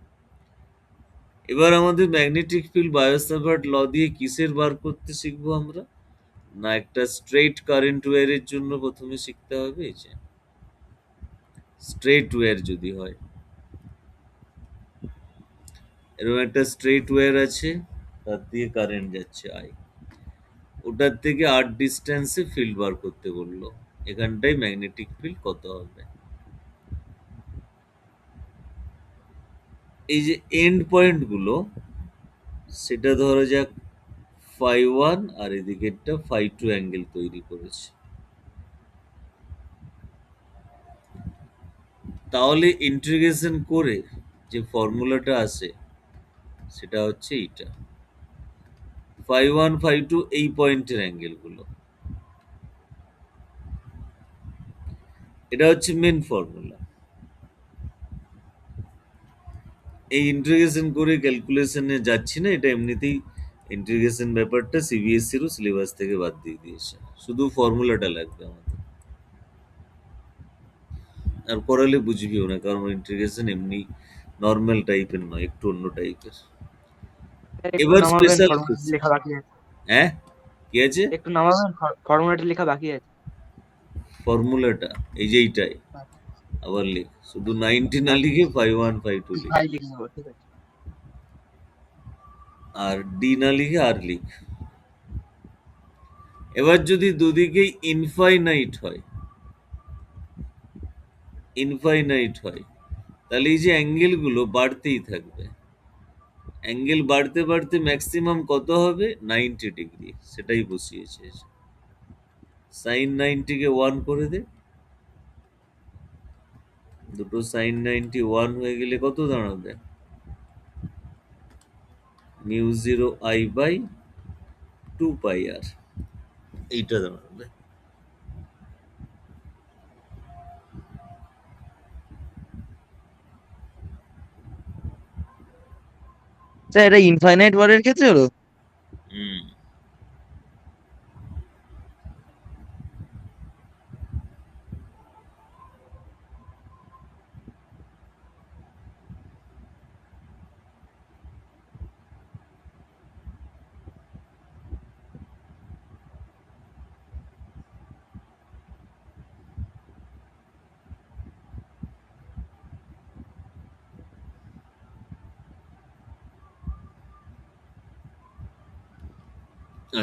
এবার আমাদের ম্যাগনেটিক ফিল্ড বায়োসাভার্ট ল দিয়ে কিসের বার করতে শিখবো আমরা? না একটা স্ট্রেইট কারেন্ট ওয়্যারের জন্য প্রথমে শিখতে হবে। এই যে স্ট্রেইট ওয়্যার যদি হয়, এরকম একটা স্ট্রেইট ওয়্যার আছে, তার দিয়ে কারেন্ট যাচ্ছে আই, ওটার থেকে আর ডিস্টেন্সে ফিল্ড বার করতে বললো। এখানটায় ম্যাগনেটিক ফিল্ড কত হবে? এই যে এন্ড পয়েন্ট গুলো, সেটা ধরা যাক φ1 আর এদিকেরটা φ2 অ্যাঙ্গেল তৈরি করেছে। তাহলে ইন্টিগ্রেশন করে যে ফর্মুলাটা আসে সেটা হচ্ছে এইটা, φ1 φ2 এই পয়েন্টের অ্যাঙ্গেল গুলো, এটা হচ্ছে মেন ফর্মুলা। এই ইন্টিগ্রেশন করে ক্যালকুলেশনে যাচ্ছি না, এটা এমনিতেই ইন্টিগ্রেশন ব্যাপারটা সিবিএসসিরও সিলেবাস থেকে বাদ দিয়ে দিয়েছে, শুধু ফর্মুলাটা লাগবে আমাদের। আর করালে বুঝবিও না, কারণ ইন্টিগ্রেশন এমনি নর্মাল টাইপের নয়, একটু অন্য টাইপের। একটু এবার নামাবেন, স্পেশাল ফর্মুলাটি লেখা বাকি আছে। হ্যাঁ কি আছে? একটু নামাবেন, ফর্মুলাটি লেখা বাকি আছে। ফর্মুলাটা এই যে এইটাই আবার লিখ, শুধু 90 না লিখে φ1 φ2 লিখ, ভাই লিখে নেবো, ঠিক আছে। আর ডি না লিখে আর লিখ। এবার যদি দুদিকেই ইনফাইনাইট হয়, ইনফাইনাইট হয়, তাহলে এই যে অ্যাঙ্গেল গুলো বাড়তেই থাকবে। অ্যাঙ্গেল বাড়তে বাড়তে ম্যাক্সিমাম কত হবে? 90 ডিগ্রি, সেটাই বসিয়েছে। সাইন 90 কে 1 করে দে, দুটো সাইন 90 1 হয়ে গেলে কত দাঁড়াবে? মিউ 0 আই বাই 2 পাই আর, এইটা দাঁড়াবে। স্যার এটা ইনফাইনাইট ওয়ারের ক্ষেত্রে হলো? হুম।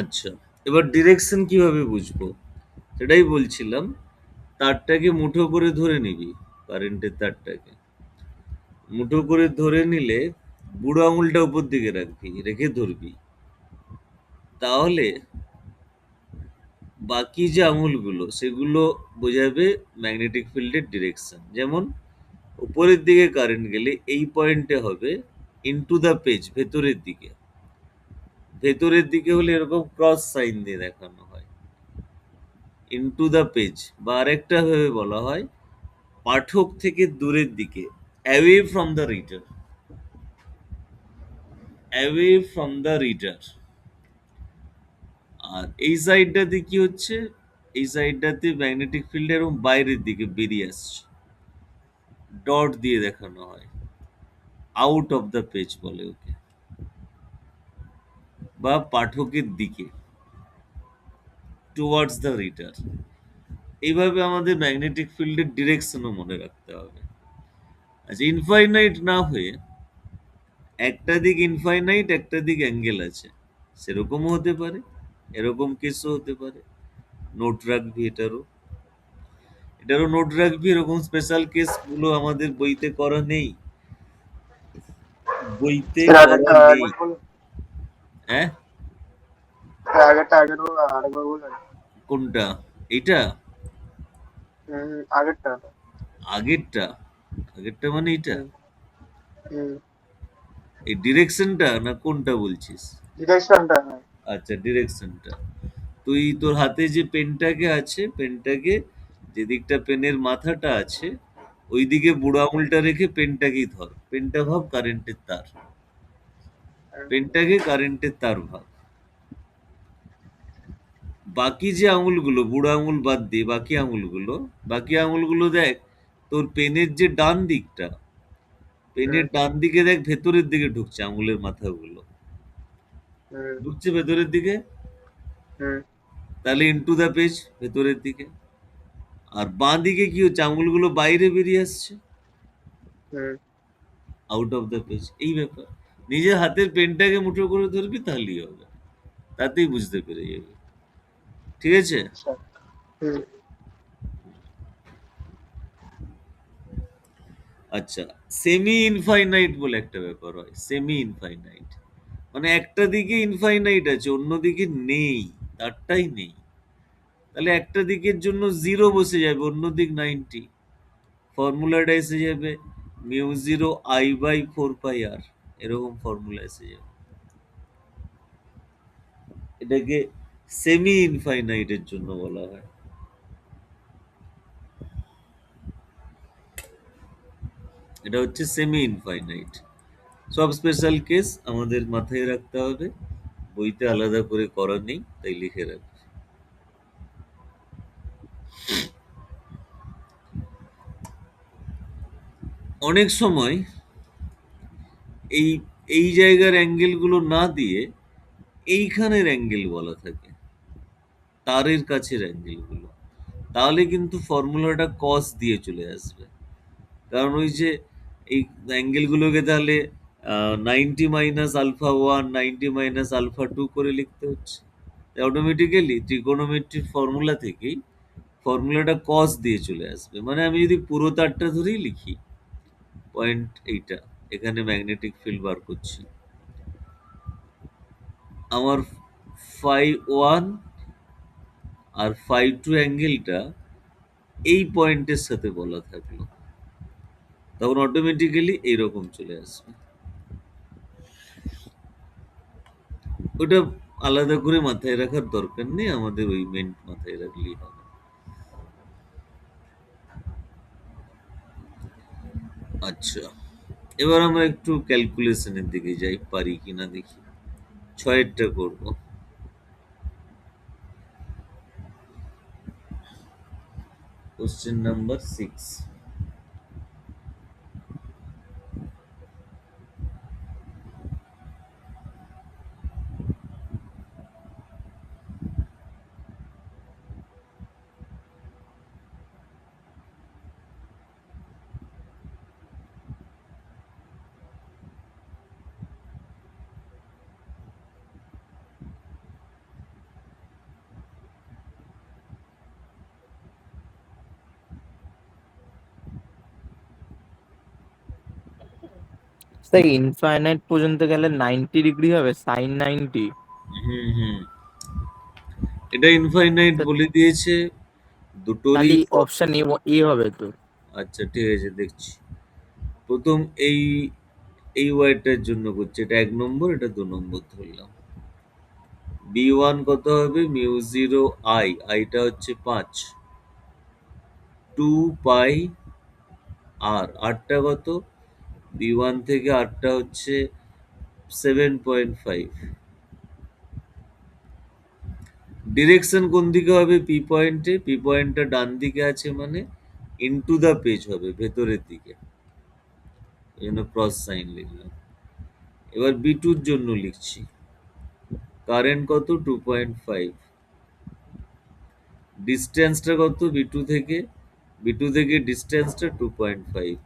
আচ্ছা, এবার ডিরেকশন কিভাবে বুঝবো সেটাই বলছিলাম। তারটাকে মুঠো করে ধরে নিবি, কারেন্টের তারটাকে মুঠো করে ধরে নিলে বুড়ো আঙুলটা উপর দিকে রাখবি, রেখে ধরবি, তাহলে বাকি যে আঙুলগুলো সেগুলো বোঝাবে ম্যাগনেটিক ফিল্ডের ডিরেকশন। যেমন উপরের দিকে কারেন্ট গেলে এই পয়েন্টে হবে ইনটু দ্য পেজ, ভেতরের দিকে। ভেতরের দিকে হলে এরকম ক্রস সাইন দিয়ে দেখানো হয়, ইনটু দ্য পেজ, বা আরেকটা ভাবে বলা হয় পাঠক থেকে দূরের দিকে, away from the reader, away from the reader. আর এই সাইডটাতে কি হচ্ছে? এই সাইডটাতে ম্যাগনেটিক ফিল্ড এরকম বাইরের দিকে বেরিয়ে আসছে, ডট দিয়ে দেখানো হয়, আউট অফ দ্য পেজ বলে ওকে, বা পাঠকের দিকে, টুয়ার্ডস দ্য রিডার। এইভাবে আমাদের ম্যাগনেটিক ফিল্ডের ডিরেকশনও মনে রাখতে হবে। আচ্ছা, ইনফাইনাইট না হয়ে একটা দিক ইনফাইনাইট, একটা দিক অ্যাঙ্গেল আছে, সেরকমও হতে পারে, এরকম কেসও হতে পারে। নোট রাখবি, এটারও নোট রাখবি। এরকম স্পেশাল কেস গুলো আমাদের বইতে করা নেই, বইতে স্যার করা নেই। বলুন। হ্যাঁ, আগেরটা আগের আরেকবার বলবেন? কোনটা? এইটা? আগেরটা। আগেরটা? আগেরটা মানে এইটা? হুম হুম এই ডিরেকশনটা না কোনটা বলছিস? ডিরেকশনটা, হ্যাঁ। আচ্ছা, ডিরেকশনটা। তুই তোর হাতে যে পেনটাকে আছে, পেনটাকে যেদিকটা পেনের মাথাটা আছে ওইদিকে বুড়ো আঙুলটা রেখে পেনটাকেই ধর। পেনটা ভাব কারেন্টের তার। পেনটাকে কারেন্টের তার ভাব। বাকি যে আঙুলগুলো, বুড়ো আঙুল বাদ দিয়ে বাকি আঙুলগুলো দেখ তোর পেনের যে ডান দিকটা, পেনের হুম ডান দিকে দেখ ভেতরের দিকে ঢুকছে আঙুলের মাথাগুলো। হুম ঢুকছে ভেতরের দিকে, হুম তাহলে ইনটু দ্য পেজ ভেতরের দিকে। আর বাঁ দিকে কি হচ্ছে, আঙুলগুলো বাইরে বেরিয়ে আসছে, হুম আউট অফ দ্য পেজ। এই ব্যাপার। নিজের হাতের পেনটাকে মুঠো করে ধরবি তাহলেই হবে, তাতেই বুঝতে পেরে যাবি। ঠিক আছে? আচ্ছা। হুম আচ্ছা, সেমি ইনফাইনাইট বলে একটা ব্যাপার হয়। সেমি ইনফাইনাইট মানে একটা দিকে ইনফাইনাইট আছে, অন্য দিকে নেই, তারটাই নেই। তাহলে একটা দিকের জন্য জিরো বসে যাবে, অন্য দিক 90। ফর্মুলাটা এসে যাবে মিউ জিরো আই বাই 4 পাই আর, এরকম ফর্মুলা এসে যাবে। এটাকে সেমি ইনফাইনাইটের জন্য বলা হয়। এটা হচ্ছে সেমি ইনফাইনাইট। সব স্পেশাল কেস আমাদের মাথায় রাখতে হবে, বইতে আলাদা করে করা নেই, তাই লিখে রাখবে। অনেক সময় এই এই জায়গার অ্যাঙ্গেল গুলো না দিয়ে এইখানের অ্যাঙ্গেল বলা থাকে, তারের কাছের অ্যাঙ্গেল গুলো। তাহলে কিন্তু ফর্মুলাটা কস দিয়ে চলে আসবে। কারণ ওই যে এই অ্যাঙ্গেল গুলোকে তাহলে 90 - α1 90 - α2 করে লিখতে হচ্ছে। অটোমেটিক্যালি ত্রিকোণমিতির ফর্মুলা থেকেই ফর্মুলাটা কস দিয়ে চলে আসবে। মানে আমি যদি পুরো তারটা ধরেই লিখি, পয়েন্ট এইটা, এখানে ম্যাগনেটিক ফিল্ড বার করছি, আমার φ1 আর φ2 অ্যাঙ্গেলটা এই পয়েন্টের সাথে বলা থাকলো, তখন অটোমেটিক্যালি এইরকম চলে আসবে। ওটা আলাদা করে মাথায় রাখার দরকার নেই, আমাদের ওই মেন মাথায় রাখলেই হবে। আচ্ছা, এবার আমরা একটু ক্যালকুলেশনের দিকে যাই, পারি কিনা দেখি। 6 করব। Question number 6। তাই ইনফাইনাইট পর্যন্ত গেলে 90 ডিগ্রি হবে, sin 90। হুম হুম, এটা ইনফাইনাইট বলে দিয়েছে দুটোরই তাহলে অপশন এ হবে তো। আচ্ছা ঠিক আছে, দেখছি। প্রথম এই এই ওয়াইটার জন্য করছে, এটা 1 নম্বর, এটা 2 নম্বর ধরলাম। B1 কত হবে, মিউ জিরো আই, আইটা হচ্ছে 5, 2 পাই আর, আরটা কত, B1 থেকে আরটা হচ্ছে 7.5। ডিরেকশন কোন দিকে হবে, পি পয়েন্টে, পি পয়েন্টটা ডান দিকে আছে মানে ইনটু দ্য পেজ হবে, ভেতরের দিকে, এই জন্য ক্রস সাইন লিখলাম। এবার B2 এর জন্য লিখছি, কারেন্ট কত, 2.5, ডিস্টেন্সটা কত B2 থেকে ডিস্টেন্সটা 2.5,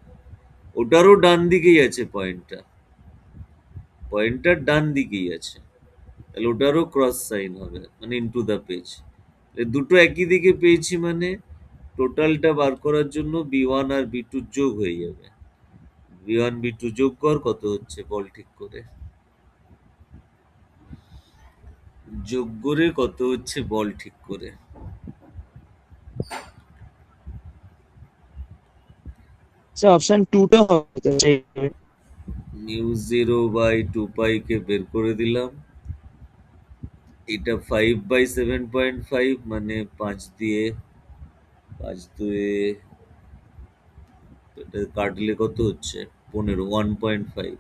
ওটারও ডান দিকেই আছে পয়েন্টটা, পয়েন্টটার ডান দিকেই আছে, তাহলে ওটারও ক্রস সাইন হবে মানে ইনটু দ্য পেজ। দুটো একই দিকে পেয়েছি মানে টোটালটা বার করার জন্য B1 আর B2 যোগ হয়ে যাবে। B1 B2 যোগ কর, কত হচ্ছে বল ঠিক করে। যোগ করে কত হচ্ছে বল ঠিক করে। আচ্ছা অপশন 2 টা হবে তো সেই মিউ 0/2 পাই কে বের করে দিলাম। এটা 5/7.5 মানে 5 দিয়ে এটা কাটলে কত হচ্ছে 15, 1.5,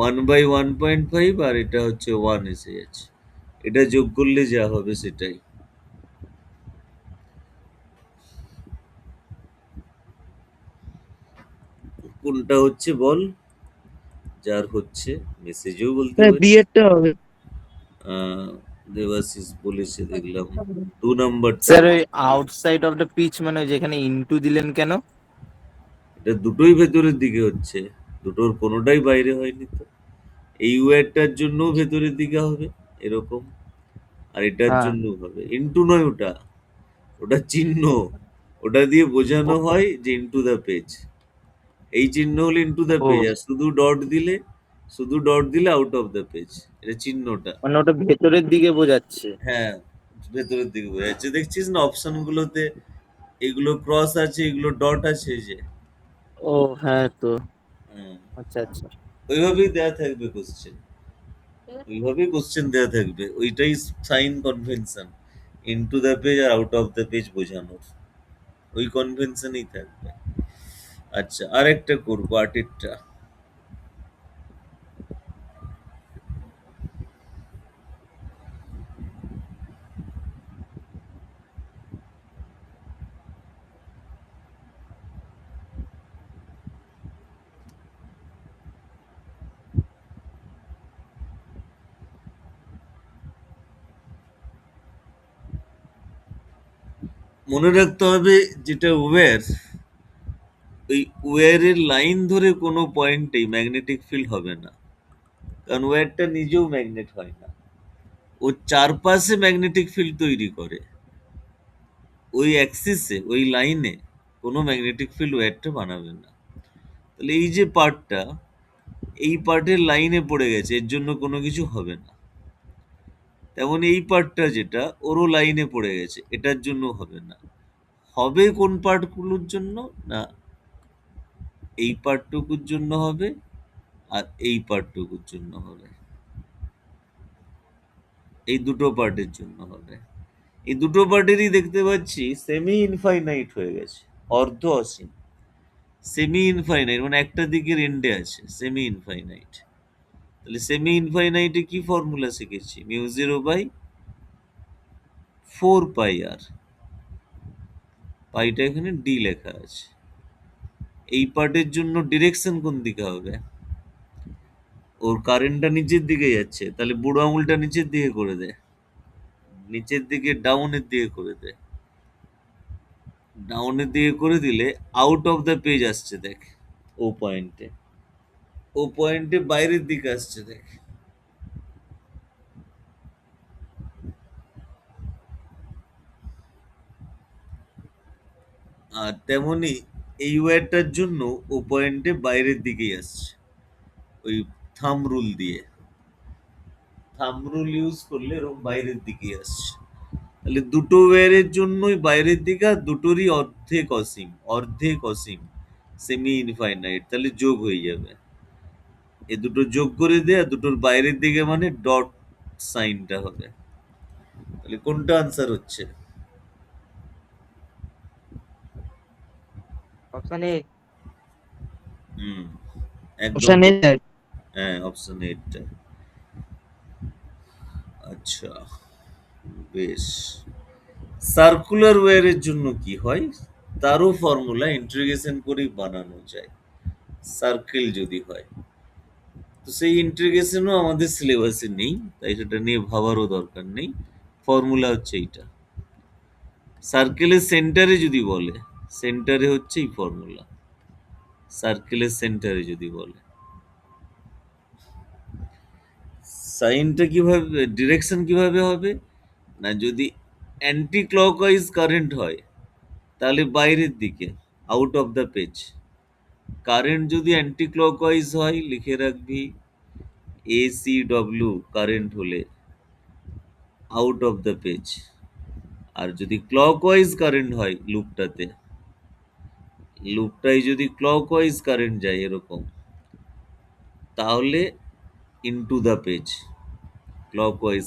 1/1.5 আর এটা হচ্ছে 1 এসে যাচ্ছে। এটা যোগ করলে যা হবে সেটাই। কোনটা হচ্ছে বল? যার হচ্ছে মেসেজেও বলতে বি পারি। এরটা হবে। আহ, দেবাশিস বলেছে দেখলাম 2 নাম্বারটা। স্যার ওই আউটসাইড অফ দ্য পিচ মানে ওই যেখানে ইনটু দিলেন কেন? এটা দুটোই ভেতরের দিকে হচ্ছে, দুটোর কোনোটাই বাইরে হয়নি তো। এই ওয়্যারটার জন্য ভেতরের দিকে হবে এরকম, আর এটার হ্যাঁ। জন্য হবে। ইনটু নয় ওটা, ওটা চিহ্ন। ওটা দিয়ে বোঝানো ও হয় যে ইনটু দ্য পেজ। এই চিহ্ন হলে ইনটু দ্য ও পেজ, আর শুধু ডট দিলে আউট অফ দ্য পেজ। এটা চিহ্নটা। মানে ওটা ভেতরের দিকে বোঝাচ্ছে। হ্যাঁ, ভেতরের দিকে বোঝা যাচ্ছে। দেখছিস না অপশন গুলোতে এগুলো ক্রস আছে, এগুলো ডট আছে এই যে। ও হ্যাঁ তো। হুম, আচ্ছা আচ্ছা। ওইভাবেই দেয়া থাকবে কোশ্চেন, ওইভাবেই কোশ্চেন দেয়া থাকবে। ওইটাই sign convention, into the page আর আউট অফ দ্য পেজ বোঝানোর। ওই কনভেনশনই থাকবে। আচ্ছা, আরেকটা করবো, আটেরটা। মনে রাখতে হবে যেটা ওয়্যার, ওই ওয়্যারের লাইন ধরে কোনো পয়েন্টেই ম্যাগনেটিক ফিল্ড হবে না, কারণ ওয়্যারটা নিজেও ম্যাগনেট হয় না। ও চারপাশে ম্যাগনেটিক ফিল্ড তৈরি করে। ওই অ্যাক্সিসে, ওই লাইনে কোনো ম্যাগনেটিক ফিল্ড ওয়্যারটা বানাবে না। তাহলে এই যে পার্টটা, এই পার্টের লাইনে পড়ে গেছে, এর জন্য কোনো কিছু হবে না। তেমন এই পার্টটা যেটা, ওরও লাইনে পড়ে গেছে, এটার জন্য হবে না। হবে কোন পার্টগুলোর জন্য? না, এই পার্টটুকুর জন্য হবে, আর এই পার্টটুকুর জন্য হবে। এই দুটো পার্টের জন্য হবে। এই দুটো পার্টেরই দেখতে পাচ্ছি সেমি ইনফাইনাইট হয়ে গেছে, অর্ধ অসীম। সেমি ইনফাইনাইট মানে একটা দিকের এন্ডে আছে, সেমি ইনফাইনাইট। তাহলে সেমি ইনফাইনাইটে কি ফর্মুলা শিখেছি? মিউ 0/4 পাই আর। পাইটা এখানে ডি লেখা আছে। এই পার্টের জন্য ডিরেকশন কোন দিকে হবে? ওর কারেন্টটা নিচের দিকে যাচ্ছে, তাহলে বুড়ো আঙুলটা নিচের দিকে করে দে, নিচের দিকে ডাউনের দিকে করে দে। ডাউনের দিকে করে দিলে আউট অফ দ্য পেজ আসছে দেখ। ও পয়েন্টে, ও পয়েন্টে বাইরের দিকে আসছে দেখ। আর তেমনি এই ওয়্যারটার জন্য ও পয়েন্টে বাইরের দিকেই আসছে, ওই থাম রুল দিয়ে। থাম রুল ইউজ করলে এরকম বাইরের দিকেই আসছে। তাহলে দুটো ওয়্যারের জন্যই বাইরের দিকে, আর দুটোরই অর্ধেক অসীম, অর্ধেক অসীম, সেমি ইনফাইনাইট। তাহলে যোগ হয়ে যাবে। এ দুটো যোগ করে দে, আর দুটোর বাইরের দিকে মানে ডট সাইনটা হবে। তাহলে কোনটা আনসার হচ্ছে? Option A. হুম, একদম অপশন এ ঠিক। স্যার। হ্যাঁ, অপশন এইটটা। আচ্ছা, বেশ। সার্কুলার ওয়্যারের জন্য কি হয় তারও ফর্মুলা ইন্টিগ্রেশন করেই বানানো যায়, সার্কেল যদি হয়। তো সেই ইন্টিগ্রেশনও আমাদের সিলেবাসে নেই, তাই সেটা নিয়ে ভাবারও দরকার নেই। ফর্মুলা হচ্ছে এইটা। সার্কেলের সেন্টারে যদি বলে, সেন্টারে হচ্ছে এই ফর্মুলা। সার্কেলের সেন্টারে যদি বলে, সাইনটা কিভাবে, ডিরেকশন কিভাবে হবে? না, যদি অ্যান্টি ক্লকওয়াইজ কারেন্ট হয় তাহলে বাইরের দিকে, out of the page. Current যদি অ্যান্টি ক্লকওয়াইজ হয়, লিখে রাখবি এসি ডব্লিউ কারেন্ট হলে আউট অফ দ্য পেজ। আর যদি ক্লকওয়াইজ কারেন্ট হয় লুপটাই যদি ক্লকওয়াইজ কারেন্ট যায় এরকম, তাহলে into the page. Clockwise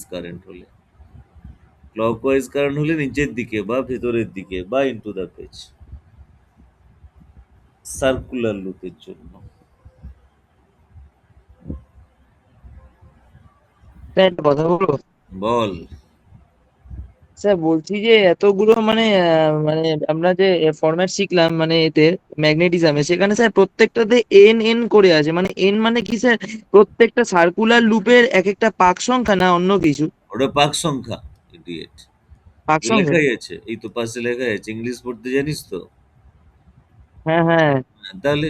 current হলে নিচের দিকে বা ভেতরের দিকে বা ইনটু দ্য পেজ, সার্কুলার লুপের জন্য। স্যার একটা কথা বলবো? বল। স্যার বলছি যে এতগুলো মানে মানে আমরা যে ফরম্যাট শিখলাম মানে এতে ম্যাগনেটিজমে, সেখানে স্যার প্রত্যেকটাতে এন এন করে আছে, মানে এন মানে কি স্যার? প্রত্যেকটা সার্কুলার লুপের এক একটা পাক সংখ্যা না অন্য কিছু? ওটা পাক সংখ্যা, ইডিয়েট। পাক সংখ্যা? লেখাই আছে, এই তো পাশে লেখাই আছে। ইংলিশ পড়তে জানিস তো? হ্যাঁ হ্যাঁ। তাহলে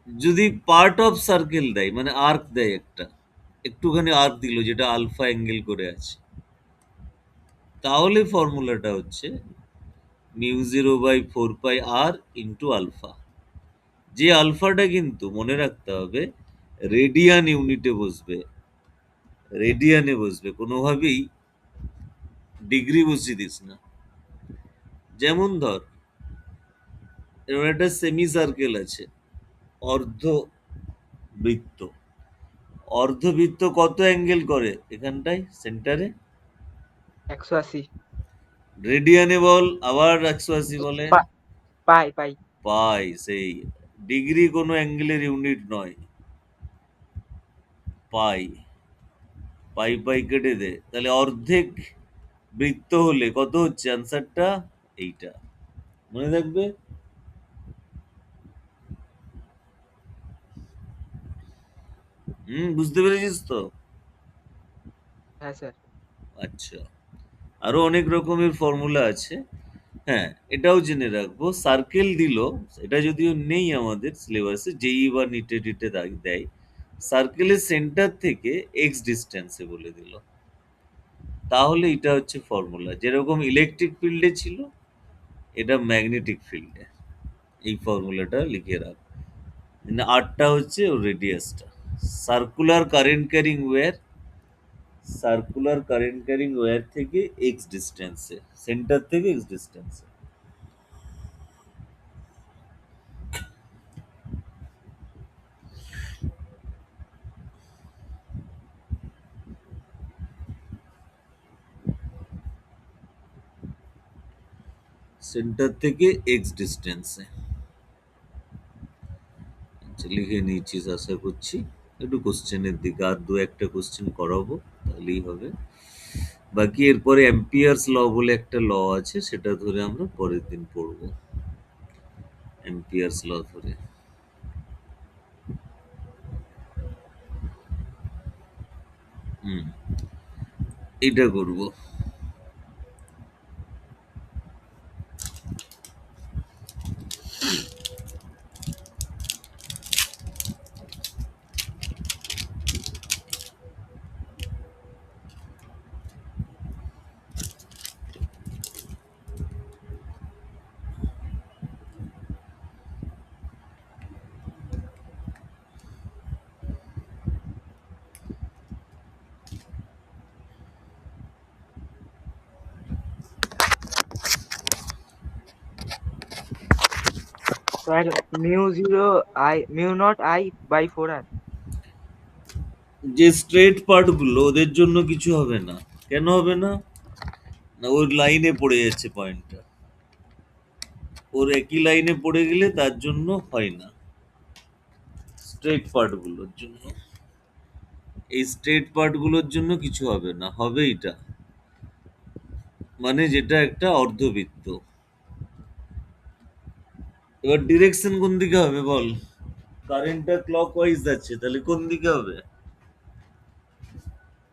যদি পার্ট অফ সার্কেল দেয়, মানে আর্ক দেয় একটা, একটুখানি আর্ক দিল যেটা আলফা অ্যাঙ্গেল করে আছে, তাহলে ফর্মুলাটা হচ্ছে মিউ 0/4πr ইন্টু আলফা। যে আলফাটা কিন্তু মনে রাখতে হবে রেডিয়ানে বসবে, কোনোভাবেই ডিগ্রি বসিয়ে দিস না। যেমন ধর, এরকম একটা সেমি সার্কেল আছে, অর্ধবৃত্ত। অর্ধবৃত্ত কত অ্যাঙ্গেল করে এখানটায় সেন্টারে? 180। রেডিয়ানে বল, আবার 180 বলে। পাই পাই। পাই, সেই ডিগ্রি কোনো অ্যাঙ্গেলের ইউনিট নয়। পাই, পাই পাই কেটে দে, তাহলে অর্ধেক বৃত্ত হলে কত হচ্ছে অ্যান্সারটা? এইটা মনে থাকবে। বুঝতে পেরেছিস তো? হ্যাঁ স্যার। আচ্ছা, আরো অনেক রকমের ফর্মুলা আছে। হ্যাঁ, এটাও জেনে রাখবো, সার্কেল দিল, এটা যদিও নেই আমাদের সিলেবাসে, জেই বা নিটে টিটে দেয়, সার্কেলের সেন্টার থেকে এক্স ডিস্টেন্সে বলে দিল, তাহলে এটা হচ্ছে ফর্মুলা। যেরকম ইলেকট্রিক ফিল্ডে ছিল, এটা ম্যাগনেটিক ফিল্ডে। এই ফর্মুলাটা লিখে রাখ। আরটা হচ্ছে ওর রেডিয়াসটা। সার্কুলার কারেন্ট ক্যারিং ওয়্যার, থেকে এক্স ডিস্টেন্সে, সেন্টার থেকে এক্স ডিস্টেন্সে। সেন্টার থেকে এক্স ডিস্টেন্সে। আচ্ছা, লিখে নিয়েছিস আশা করছি। একটু কোশ্চেনের দিকে আর দু একটা কোশ্চেন করাবো, তাহলেই হবে। বাকি এরপরে অ্যাম্পিয়ার্স ল বলে একটা ল আছে, সেটা ধরে আমরা পরের দিন পড়বো। অ্যাম্পিয়ার্স ল ধরে হুম এটা করবো। Sir μ0 I/4r। যে স্ট্রেট পার্ট গুলো, ওদের জন্য কিছু হবে না। কেন হবে না? না, ওর লাইনে পড়ে যাচ্ছে পয়েন্টটা, ওর একই লাইনে পড়ে গেলে তার জন্য হয় না। স্ট্রেট পার্ট গুলোর জন্য, এই স্ট্রেট পার্ট গুলোর জন্য কিছু হবে না, হবে এটা, মানে যেটা একটা অর্ধবৃত্ত। এবার ডিরেকশন কোন দিকে হবে বল? কারেন্টটা ক্লকওয়াইজ যাচ্ছে, তাহলে কোন দিকে হবে?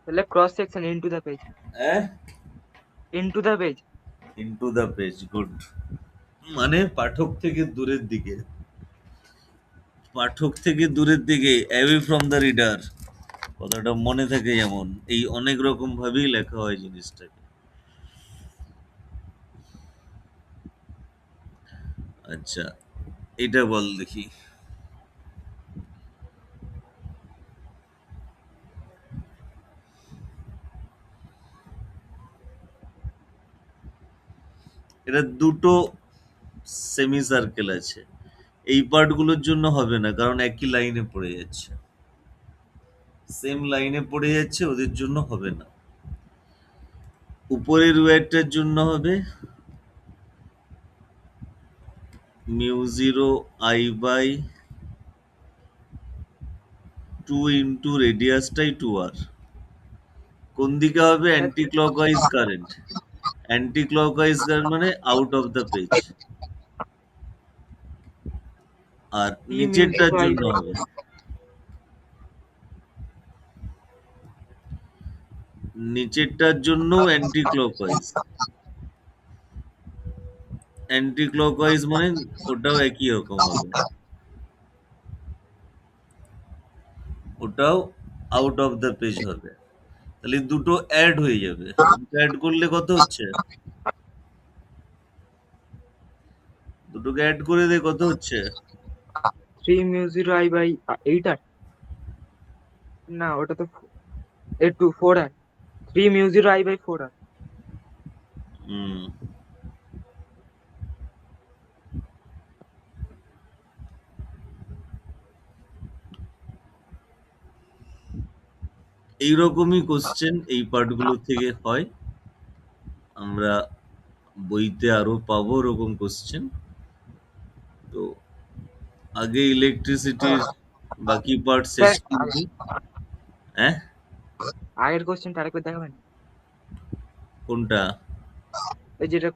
তাহলে cross section into the page. হ্যাঁ, into the page. Into the page, good. মানে পাঠক থেকে দূরের দিকে, অ্যাওয়ে ফ্রম দ্য রিডার। কথাটা মনে থাকে, যেমন এই অনেক রকম ভাবেই লেখা হয় জিনিসটাকে। আচ্ছা, এটা বল দেখি। এটা দুটো সেমি সার্কেল আছে, এই পার্টগুলোর জন্য হবে না কারণ একই লাইনে পড়ে যাচ্ছে, সেম লাইনে পড়ে যাচ্ছে, ওদের জন্য হবে না। উপরের ওয়্যারটার জন্য হবে mu zero I by 2 into রেডিয়াসটাই 2r। কোন দিকে হবে? Anti clockwise current. Anti clockwise current মানে আউট অফ দ্য পেজ। আর T নিচেরটার mu 0 I জন্য by হবে নিচেরটার জন্য অ্যান্টি ক্লকওয়াইজ। অ্যান্টি ক্লকওয়াইজ মানে ওটাও একই রকম হবে, ওটাও আউট অফ দ্য পেজ হবে। তাহলে দুটো অ্যাড হয়ে যাবে। অ্যাড করলে কত হচ্ছে? দুটোকে অ্যাড করে দে, কত হচ্ছে? 3 mu 0 I by 8r, না ওটা তো 4r, 3 mu 0 I by 4r। হুম, এইরকমই কোশ্চেন এই পার্টগুলো থেকে হয়, আমরা বইতে আরো পাবো ওরকম কোশ্চেন। তো আগে ইলেকট্রিসিটির বাকি পার্ট শেষ স্যার করবি। হ্যাঁ, আগের কোশ্চেনটা আরেকবার দেখাবেন? কোনটা? এই যেটা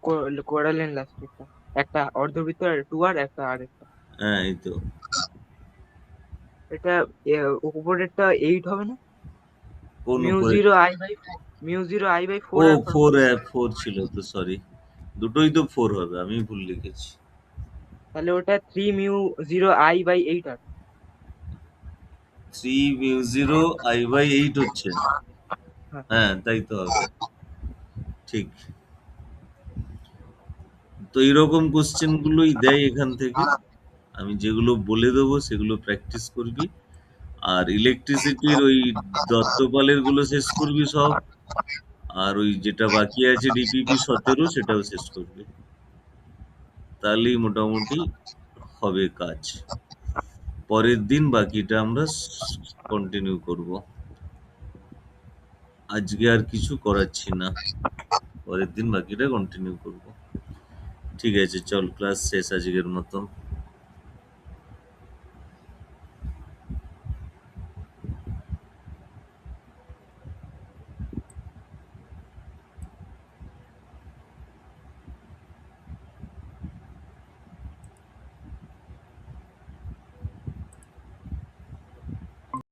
কোয়াড্রালেন লাস্টেরটা, একটা অর্ধবৃত্ত আর 2r, একটা আর একটা, হ্যাঁ, এই তো। এটা উপরেরটা 8 হবে না? কোন মিউ উপরে? 0 I by 4, mu 0 I by ও 4r 4 ছিল তো, সরি, দুটোই তো 4 হবে, আমি ভুল লিখেছি। তাহলে ওটা 3 mu 0 I by 8r। 3 mu 0 I by 8 হচ্ছে। হ্যাঁ। হ্যাঁ, তাই তো হবে, ঠিক। তো এইরকম কোশ্চেন গুলোই দেয় এখান থেকে, আমি যেগুলো বলে দেবো সেগুলো প্র্যাকটিস করবি। আর ইলেকট্রিসিটির ওই দত্তপালের গুলো শেষ করবি সব, আর ওই যেটা বাকি আছে ডিপিপি 17 সেটাও শেষ করবি, তাহলেই মোটামুটি হবে কাজ। পরের দিন বাকিটা আমরা কন্টিনিউ করব। আজকে আর কিছু করাচ্ছি না, পরের দিন বাকিটা কন্টিনিউ করব। ঠিক আছে, চল, ক্লাস শেষ আজকের মতো।